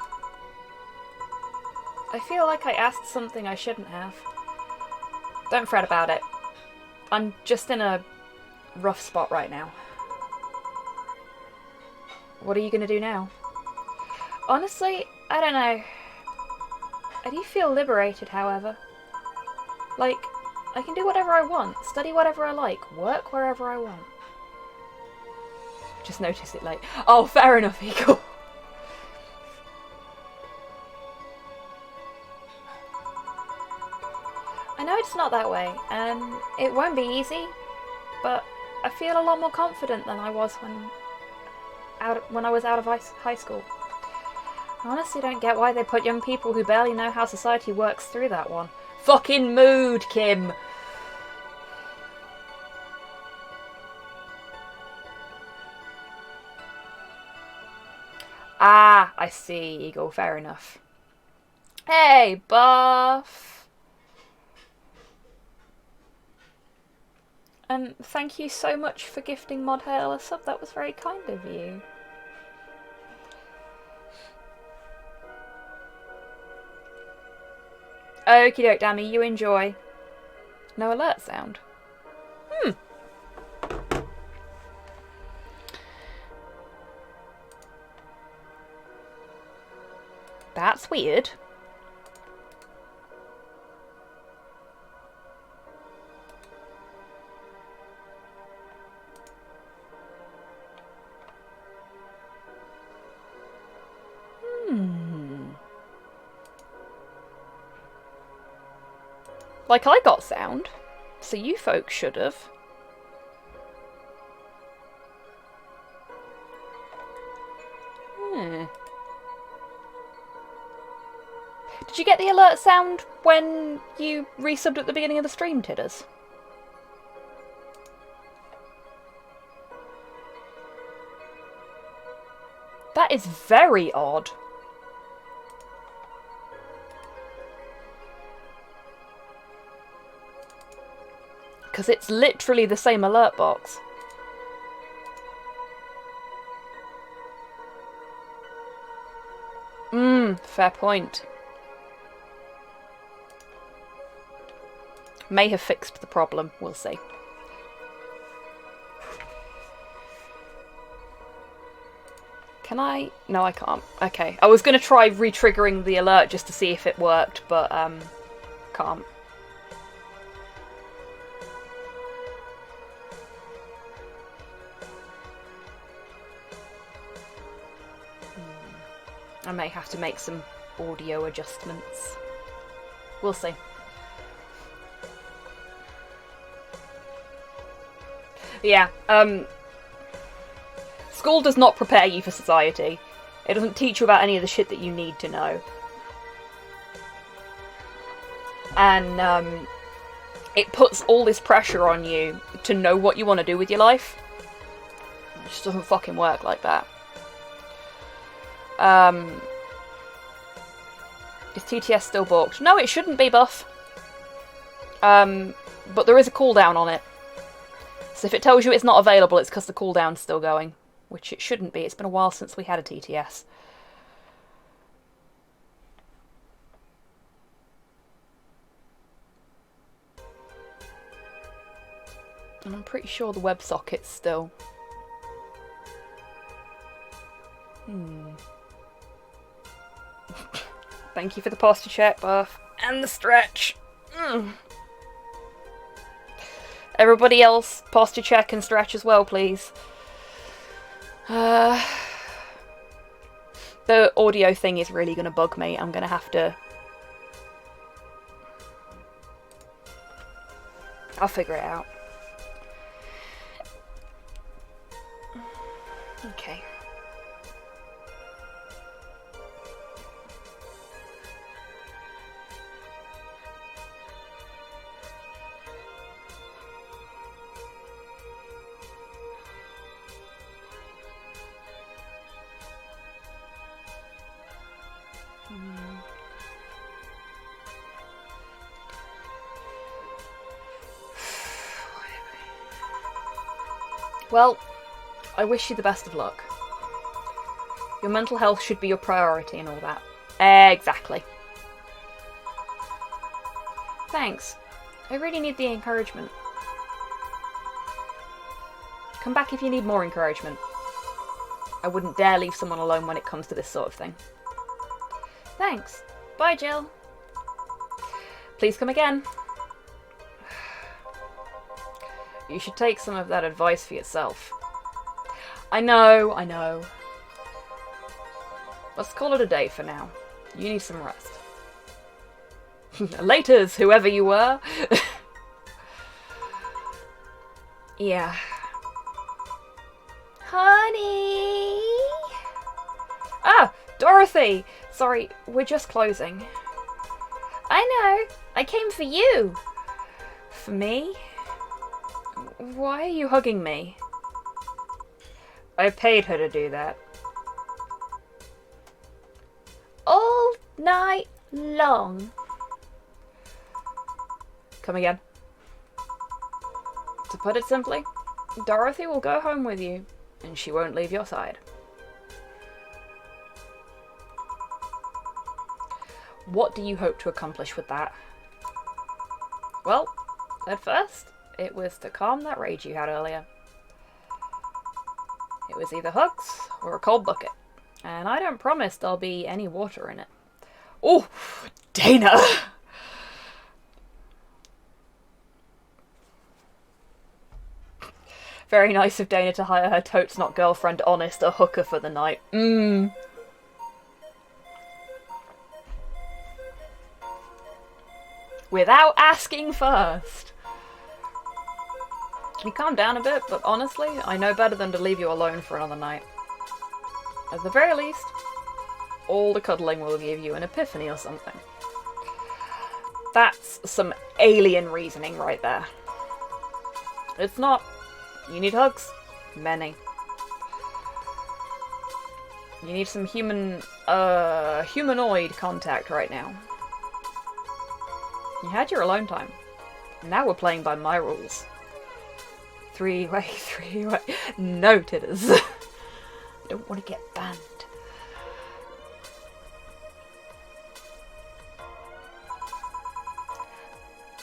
I feel like I asked something I shouldn't have. Don't fret about it. I'm just in a rough spot right now. What are you gonna do now? Honestly, I don't know. I do feel liberated, however. Like, I can do whatever I want, study whatever I like, work wherever I want. Just noticed it late. Oh, fair enough, Eagle. I know it's not that way, and it won't be easy, but I feel a lot more confident than I was when I was out of high school. I honestly don't get why they put young people who barely know how society works through that one. Fucking mood, Kim! Ah, I see, Eagle. Fair enough. Hey, Buff! And thank you so much for gifting Mod Hail a sub. That was very kind of you. Okie doke, Dammy. You enjoy. No alert sound. That's weird. Like, I got sound, so you folks should have. Did you get the alert sound when you resubbed at the beginning of the stream, Tidders? That is very odd. Because it's literally the same alert box. Fair point. May have fixed the problem, we'll see. Can I? No, I can't. Okay. I was going to try re-triggering the alert just to see if it worked, but can't. I may have to make some audio adjustments. We'll see. Yeah, school does not prepare you for society. It doesn't teach you about any of the shit that you need to know. And, it puts all this pressure on you to know what you want to do with your life. It just doesn't fucking work like that. Is TTS still balked? No, it shouldn't be, Buff. But there is a cooldown on it. So if it tells you it's not available, it's because the cooldown's still going. Which it shouldn't be. It's been a while since we had a TTS. And I'm pretty sure the WebSocket's still... Thank you for the posture check, Buff. And the stretch. Everybody else, posture check and stretch as well, please. The audio thing is really going to bug me. I'm going to have to... I'll figure it out. Okay. Well, I wish you the best of luck. Your mental health should be your priority and all that. Exactly. Thanks. I really need the encouragement. Come back if you need more encouragement. I wouldn't dare leave someone alone when it comes to this sort of thing. Thanks. Bye, Jill. Please come again. You should take some of that advice for yourself. I know. Let's call it a day for now. You need some rest. Laters, whoever you were. Yeah. Honey! Ah, Dorothy! Sorry, we're just closing. I know. I came for you. For me? Why are you hugging me? I paid her to do that. All night long. Come again. To put it simply, Dorothy will go home with you, and she won't leave your side. What do you hope to accomplish with that? Well, at first, it was to calm that rage you had earlier. It was either hugs or a cold bucket. And I don't promise there'll be any water in it. Oh, Dana! Very nice of Dana to hire her totes not girlfriend honest a hooker for the night. Without asking first. You calm down a bit, but honestly, I know better than to leave you alone for another night. At the very least, all the cuddling will give you an epiphany or something. That's some alien reasoning right there. It's not. You need hugs. Many. You need some humanoid contact right now. You had your alone time. Now we're playing by my rules. Three-way. No titters. I don't want to get banned.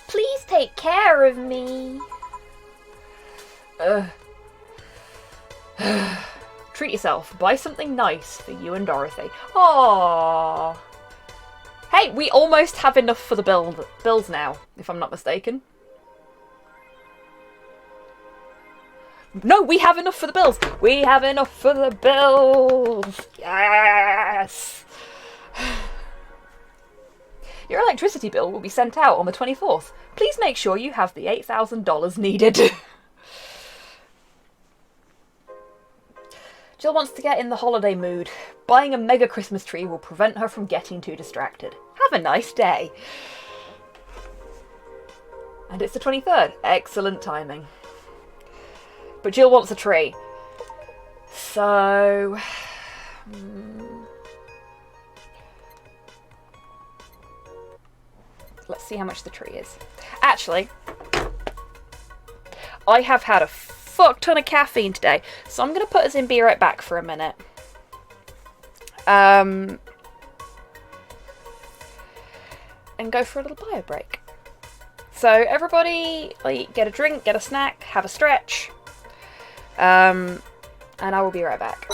Please take care of me. Treat yourself. Buy something nice for you and Dorothy. Aww. Hey, we almost have enough for the bills now, if I'm not mistaken. No, we have enough for the bills. We have enough for the bills. Yes. Your electricity bill will be sent out on the 24th. Please make sure you have the $8,000 needed. Jill wants to get in the holiday mood. Buying a mega Christmas tree will prevent her from getting too distracted. Have a nice day. And it's the 23rd. Excellent timing. But Jill wants a tree. So... let's see how much the tree is. Actually, I have had a fuck ton of caffeine today, so I'm going to put us in Be Right Back for a minute. And go for a little bio break. So everybody, like, get a drink, get a snack, have a stretch, and I will be right back.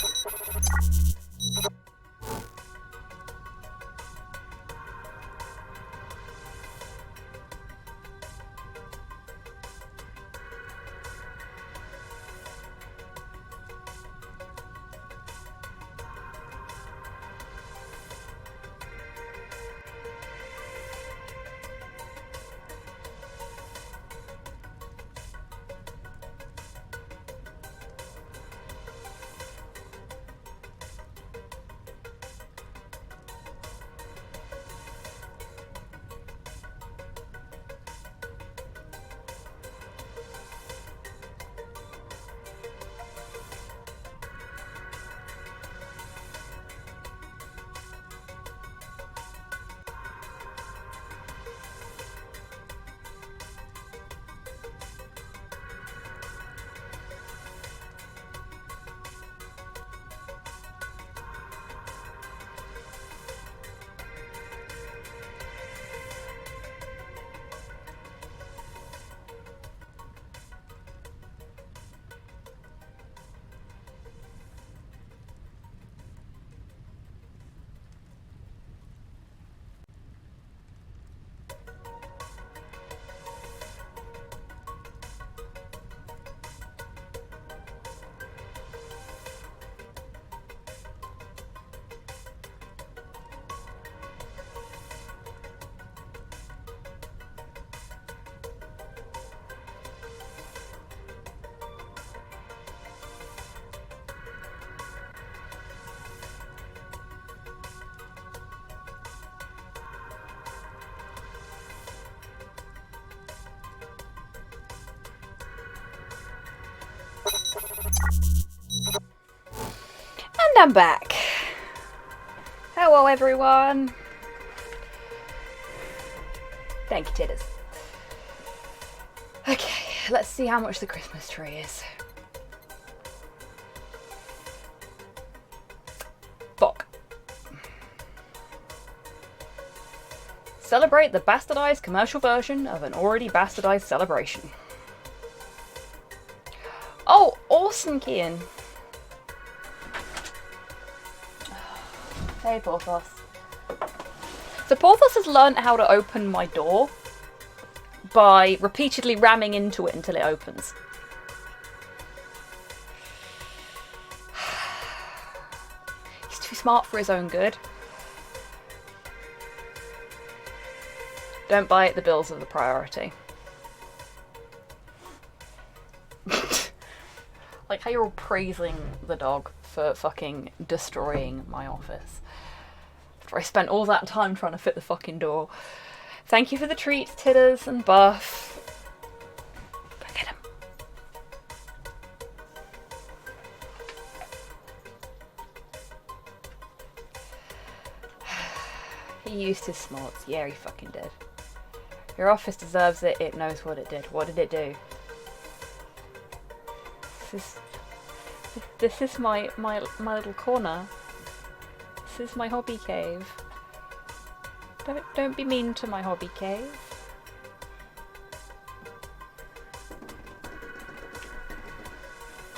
And I'm back. Hello everyone. Thank you, Titters. Okay, let's see how much the Christmas tree is. Fuck. Celebrate the bastardized commercial version of an already bastardized celebration. Oh, awesome, Kian. Hey, Porthos. So Porthos has learnt how to open my door by repeatedly ramming into it until it opens. He's too smart for his own good. Don't bite, the bills are the priority. Like how you're all praising the dog for fucking destroying my office. After I spent all that time trying to fit the fucking door. Thank you for the treats, Titters and Buff. Go get him. He used his smarts. Yeah, he fucking did. Your office deserves it. It knows what it did. What did it do? This is my little corner. This is my hobby cave. Don't be mean to my hobby cave.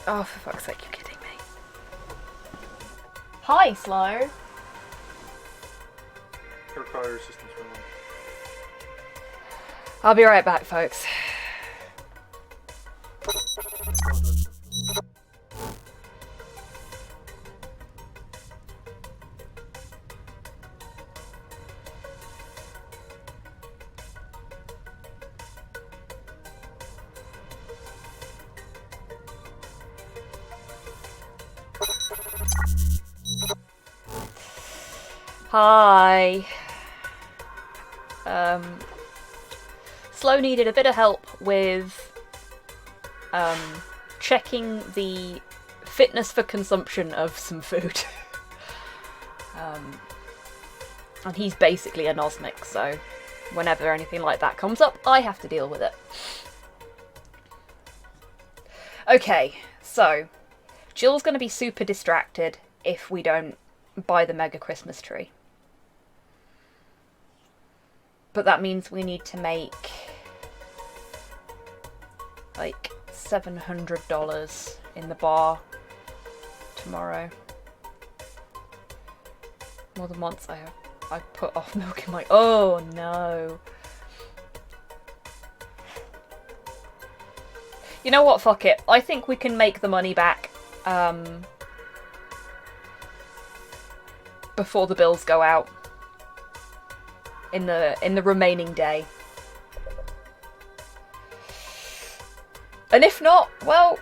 Oh, for fuck's sake, you're kidding me. Hi, Slow. Her fire system's wrong. I'll be right back, folks. Hi. Slow needed a bit of help with checking the fitness for consumption of some food. And he's basically a anosmic, so whenever anything like that comes up, I have to deal with it. Okay, so Jill's going to be super distracted if we don't buy the mega Christmas tree. But that means we need to make like $700 in the bar tomorrow. More than once I put off milking my... Oh no. You know what, fuck it. I think we can make the money back before the bills go out in the remaining day. And if not, well,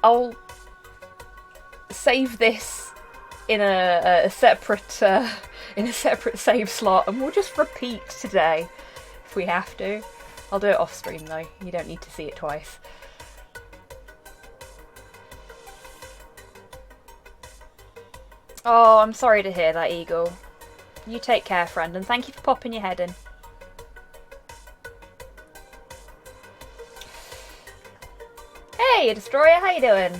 I'll save this in a separate save slot, and we'll just repeat today if we have to. I'll do it off stream though. You don't need to see it twice. Oh, I'm sorry to hear that, Eagle. You take care, friend, and thank you for popping your head in. Hey, Destroyer, how you doing?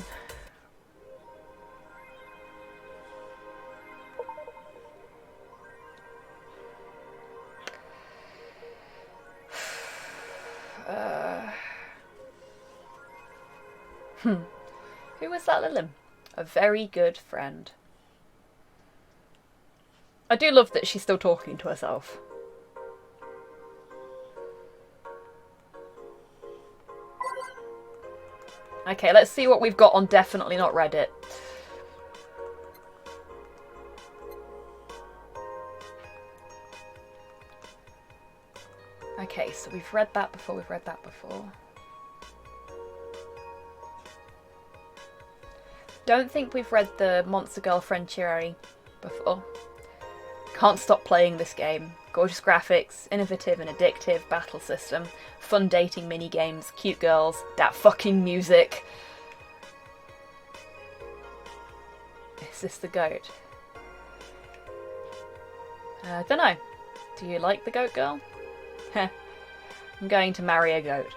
Who was that, Lilym? A very good friend. I do love that she's still talking to herself. Okay, let's see what we've got on Definitely Not Reddit. Okay, so we've read that before, Don't think we've read the Monster Girl Frontier before. Can't stop playing this game. Gorgeous graphics, innovative and addictive battle system, fun dating mini-games, cute girls, that fucking music. Is this the goat? I don't know. Do you like the goat girl? Heh. I'm going to marry a goat.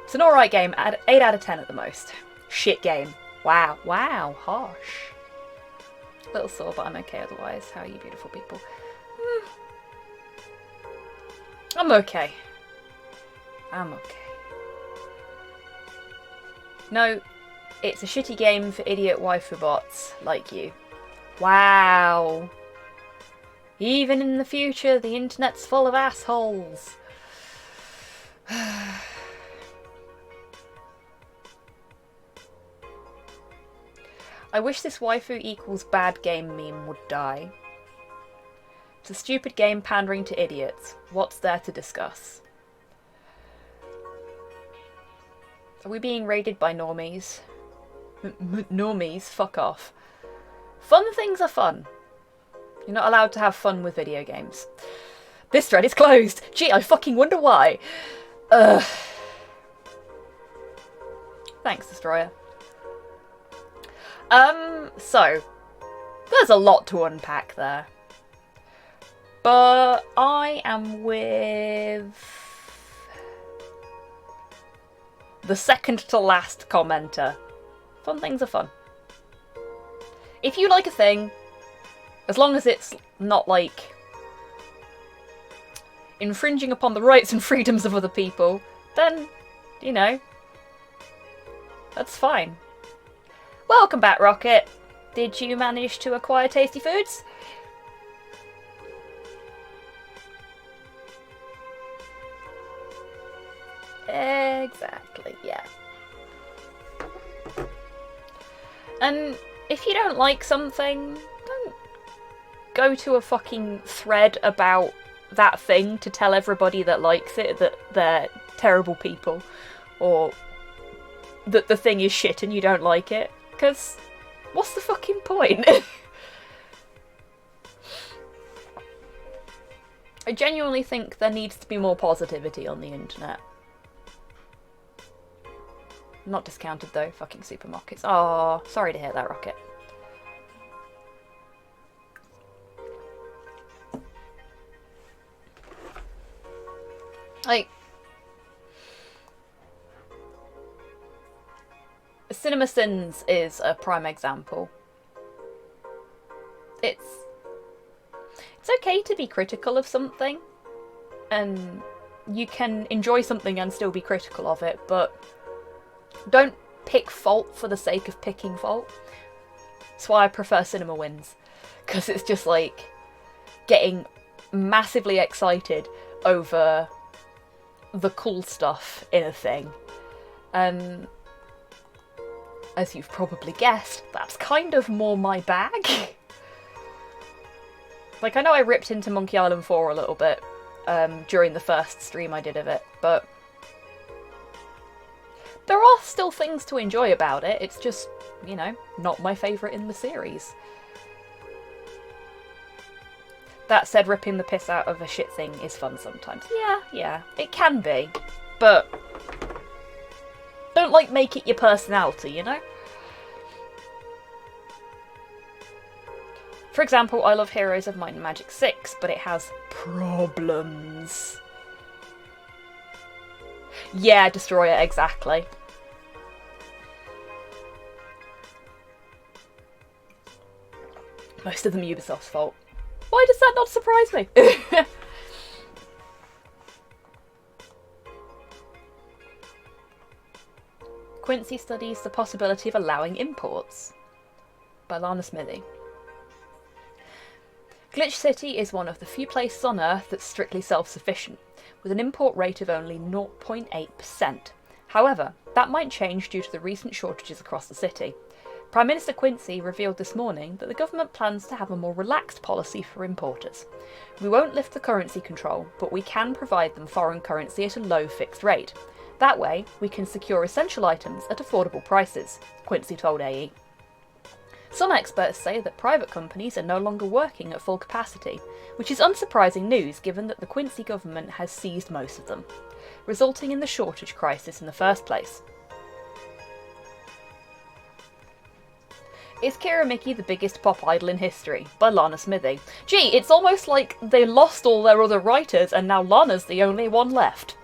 It's an alright game, 8 out of 10 at the most. Shit game. Wow, wow, harsh. A little sore, but I'm okay otherwise. How are you beautiful people? I'm okay. I'm okay. No, it's a shitty game for idiot waifu bots like you. Wow. Even in the future, the internet's full of assholes. I wish this waifu equals bad game meme would die. It's a stupid game pandering to idiots. What's there to discuss? Are we being raided by normies? Normies? Fuck off. Fun things are fun. You're not allowed to have fun with video games. This thread is closed! Gee, I fucking wonder why! Ugh. Thanks, Destroyer. So, there's a lot to unpack there. But I am with the second to last commenter. Fun things are fun. If you like a thing, as long as it's not like infringing upon the rights and freedoms of other people, then, you know, that's fine. Welcome back, Rocket. Did you manage to acquire tasty foods? Exactly, yeah. And if you don't like something, don't go to a fucking thread about that thing to tell everybody that likes it that they're terrible people, or that the thing is shit and you don't like it. Because what's the fucking point? I genuinely think there needs to be more positivity on the internet. Not discounted though, fucking supermarkets. Oh, sorry to hear that, Rocket. Like, Cinema Sins is a prime example. It's okay to be critical of something, and you can enjoy something and still be critical of it, but don't pick fault for the sake of picking fault. That's why I prefer Cinema Wins, because it's just like getting massively excited over the cool stuff in a thing. And as you've probably guessed, that's kind of more my bag. Like, I know I ripped into Monkey Island 4 a little bit during the first stream I did of it, but there are still things to enjoy about it. It's just, you know, not my favourite in the series. That said, ripping the piss out of a shit thing is fun sometimes. Yeah, it can be, but don't, like, make it your personality, you know? For example, I love Heroes of Might and Magic 6, but it has problems. Yeah, Destroyer, exactly. Most of them Ubisoft's fault. Why does that not surprise me? Quincy studies the possibility of allowing imports. By Lana Smithy. Glitch City is one of the few places on Earth that's strictly self-sufficient, with an import rate of only 0.8%. However, that might change due to the recent shortages across the city. Prime Minister Quincy revealed this morning that the government plans to have a more relaxed policy for importers. We won't lift the currency control, but we can provide them foreign currency at a low fixed rate. That way, we can secure essential items at affordable prices, Quincy told AE. Some experts say that private companies are no longer working at full capacity, which is unsurprising news given that the Quincy government has seized most of them, resulting in the shortage crisis in the first place. Is Kira Mickey the biggest pop idol in history? By Lana Smithy. Gee, it's almost like they lost all their other writers and now Lana's the only one left.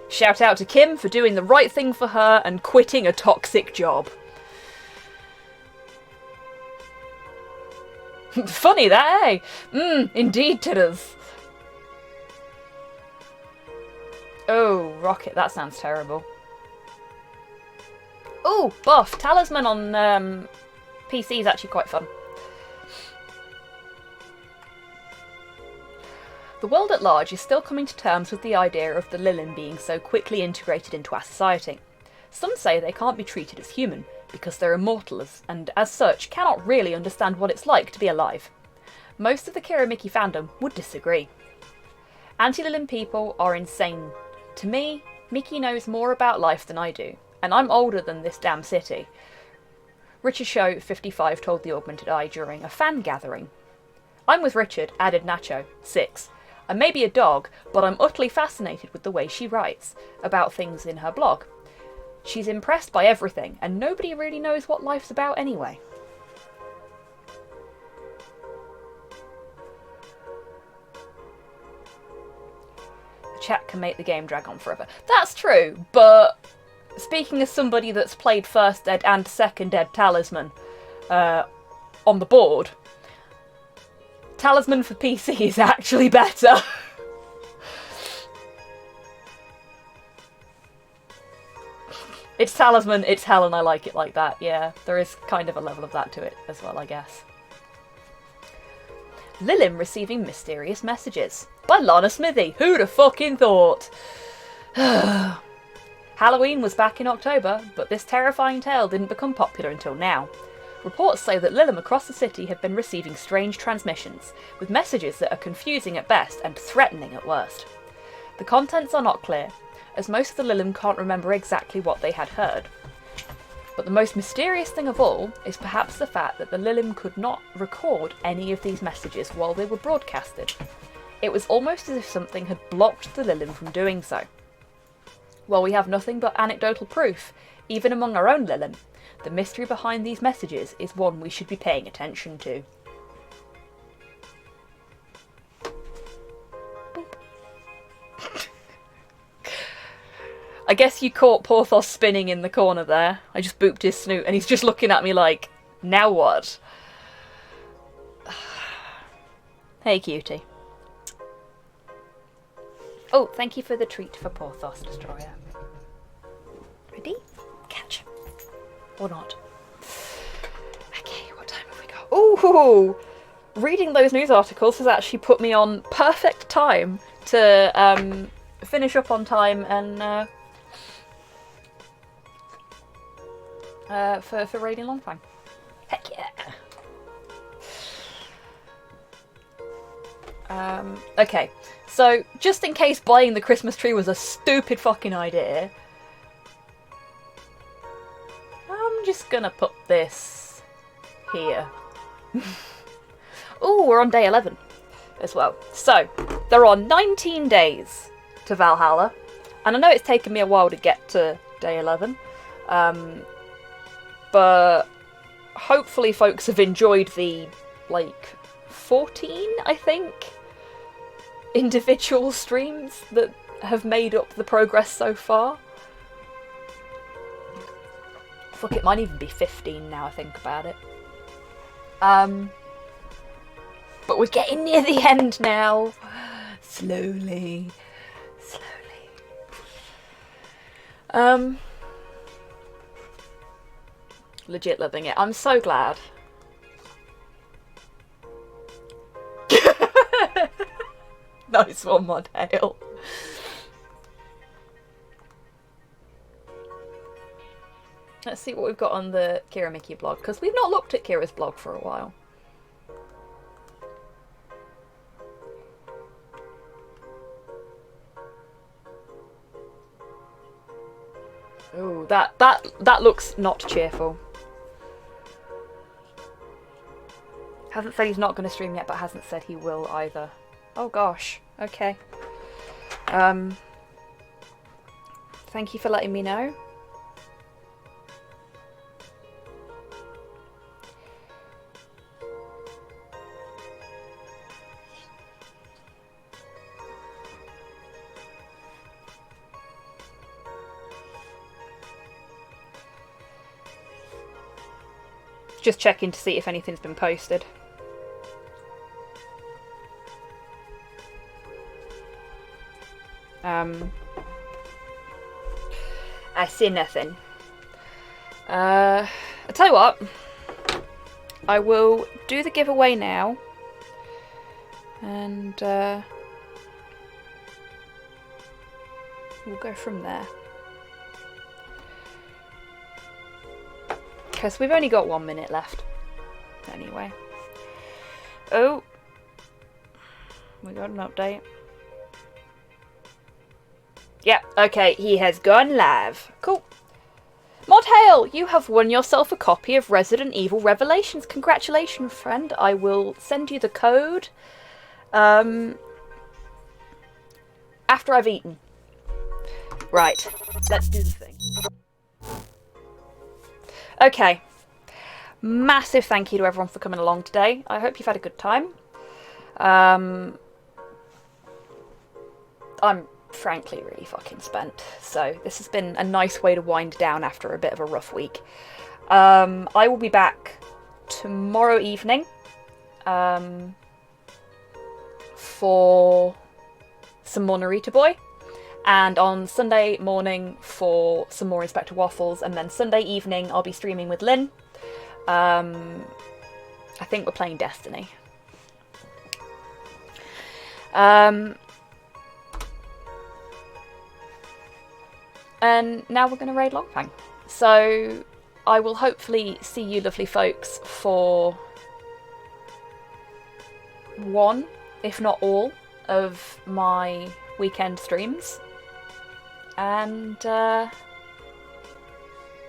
Shout out to Kim for doing the right thing for her and quitting a toxic job. Funny that, eh? Indeed, titters. Oh, Rocket, that sounds terrible. Oh, Buff. Talisman on PC is actually quite fun. The world at large is still coming to terms with the idea of the Lilin being so quickly integrated into our society. Some say they can't be treated as human, because they're immortal and as such cannot really understand what it's like to be alive. Most of the Kira Mickey fandom would disagree. Anti-Lilin people are insane. To me, Mickey knows more about life than I do, and I'm older than this damn city. Richard Show 55 told the Augmented Eye during a fan gathering. I'm with Richard, added Nacho, 6. I may be a dog, but I'm utterly fascinated with the way she writes about things in her blog. She's impressed by everything, and nobody really knows what life's about anyway. The chat can make the game drag on forever. That's true, but speaking as somebody that's played First Ed and Second Ed Talisman on the board, Talisman for PC is actually better. It's Talisman, it's hell, and I like it like that. Yeah, there is kind of a level of that to it as well, I guess. Lilin receiving mysterious messages. By Lana Smithy. Who'd have fucking thought? Halloween was back in October, but this terrifying tale didn't become popular until now. Reports say that Lilin across the city have been receiving strange transmissions, with messages that are confusing at best and threatening at worst. The contents are not clear, as most of the Lilin can't remember exactly what they had heard. But the most mysterious thing of all is perhaps the fact that the Lilin could not record any of these messages while they were broadcasted. It was almost as if something had blocked the Lilin from doing so. While we have nothing but anecdotal proof, even among our own Lilin, the mystery behind these messages is one we should be paying attention to. Boop. I guess you caught Porthos spinning in the corner there. I just booped his snoot and he's just looking at me like, now what? Hey, cutie. Oh, thank you for the treat for Porthos, Destroyer. Ready? Catch. Or not. Okay, what time have we got? Ooh! Reading those news articles has actually put me on perfect time to finish up on time and for raiding Longfang. Heck yeah! Okay, so just in case buying the Christmas tree was a stupid fucking idea, I'm just gonna put this here. Ooh, we're on day 11 as well. So, there are 19 days to Valhalla. And I know it's taken me a while to get to day 11. But hopefully folks have enjoyed the, 14, I think, individual streams that have made up the progress so far. Fuck, it might even be 15 now I think about it. But we're getting near the end now. Slowly. Legit loving it. I'm so glad. Nice one, Mod Hale. Let's see what we've got on the Kira Mickey blog, because we've not looked at Kira's blog for a while. Oh, that looks not cheerful. Hasn't said he's not going to stream yet, but hasn't said he will either. Oh gosh. Okay. Thank you for letting me know. Just checking to see if anything's been posted. I see nothing. I tell you what, I will do the giveaway now, and we'll go from there. Because we've only got 1 minute left. Anyway. Oh. We got an update. Yeah, okay, he has gone live. Cool. Mod Hale, you have won yourself a copy of Resident Evil Revelations. Congratulations, friend. I will send you the code after I've eaten. Right, let's do the thing. Okay, massive thank you to everyone for coming along today. I hope you've had a good time. I'm frankly really fucking spent, so this has been a nice way to wind down after a bit of a rough week. I will be back tomorrow evening for some more Narita Boy, and on Sunday morning for some more Inspector Waffles, and then Sunday evening I'll be streaming with Lynn. I think we're playing Destiny. And now we're going to raid Longfang. So I will hopefully see you lovely folks for one, if not all, of my weekend streams. And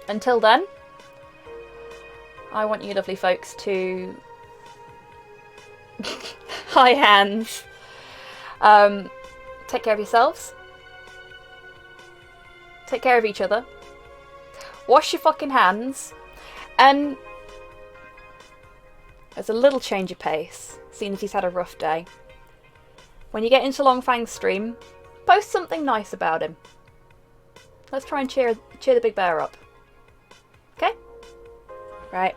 until then, I want you lovely folks to hi hands. Take care of yourselves. Take care of each other. Wash your fucking hands. And as a little change of pace, seeing as he's had a rough day, when you get into Longfang's stream, post something nice about him. Let's try and cheer the big bear up. Okay? Right.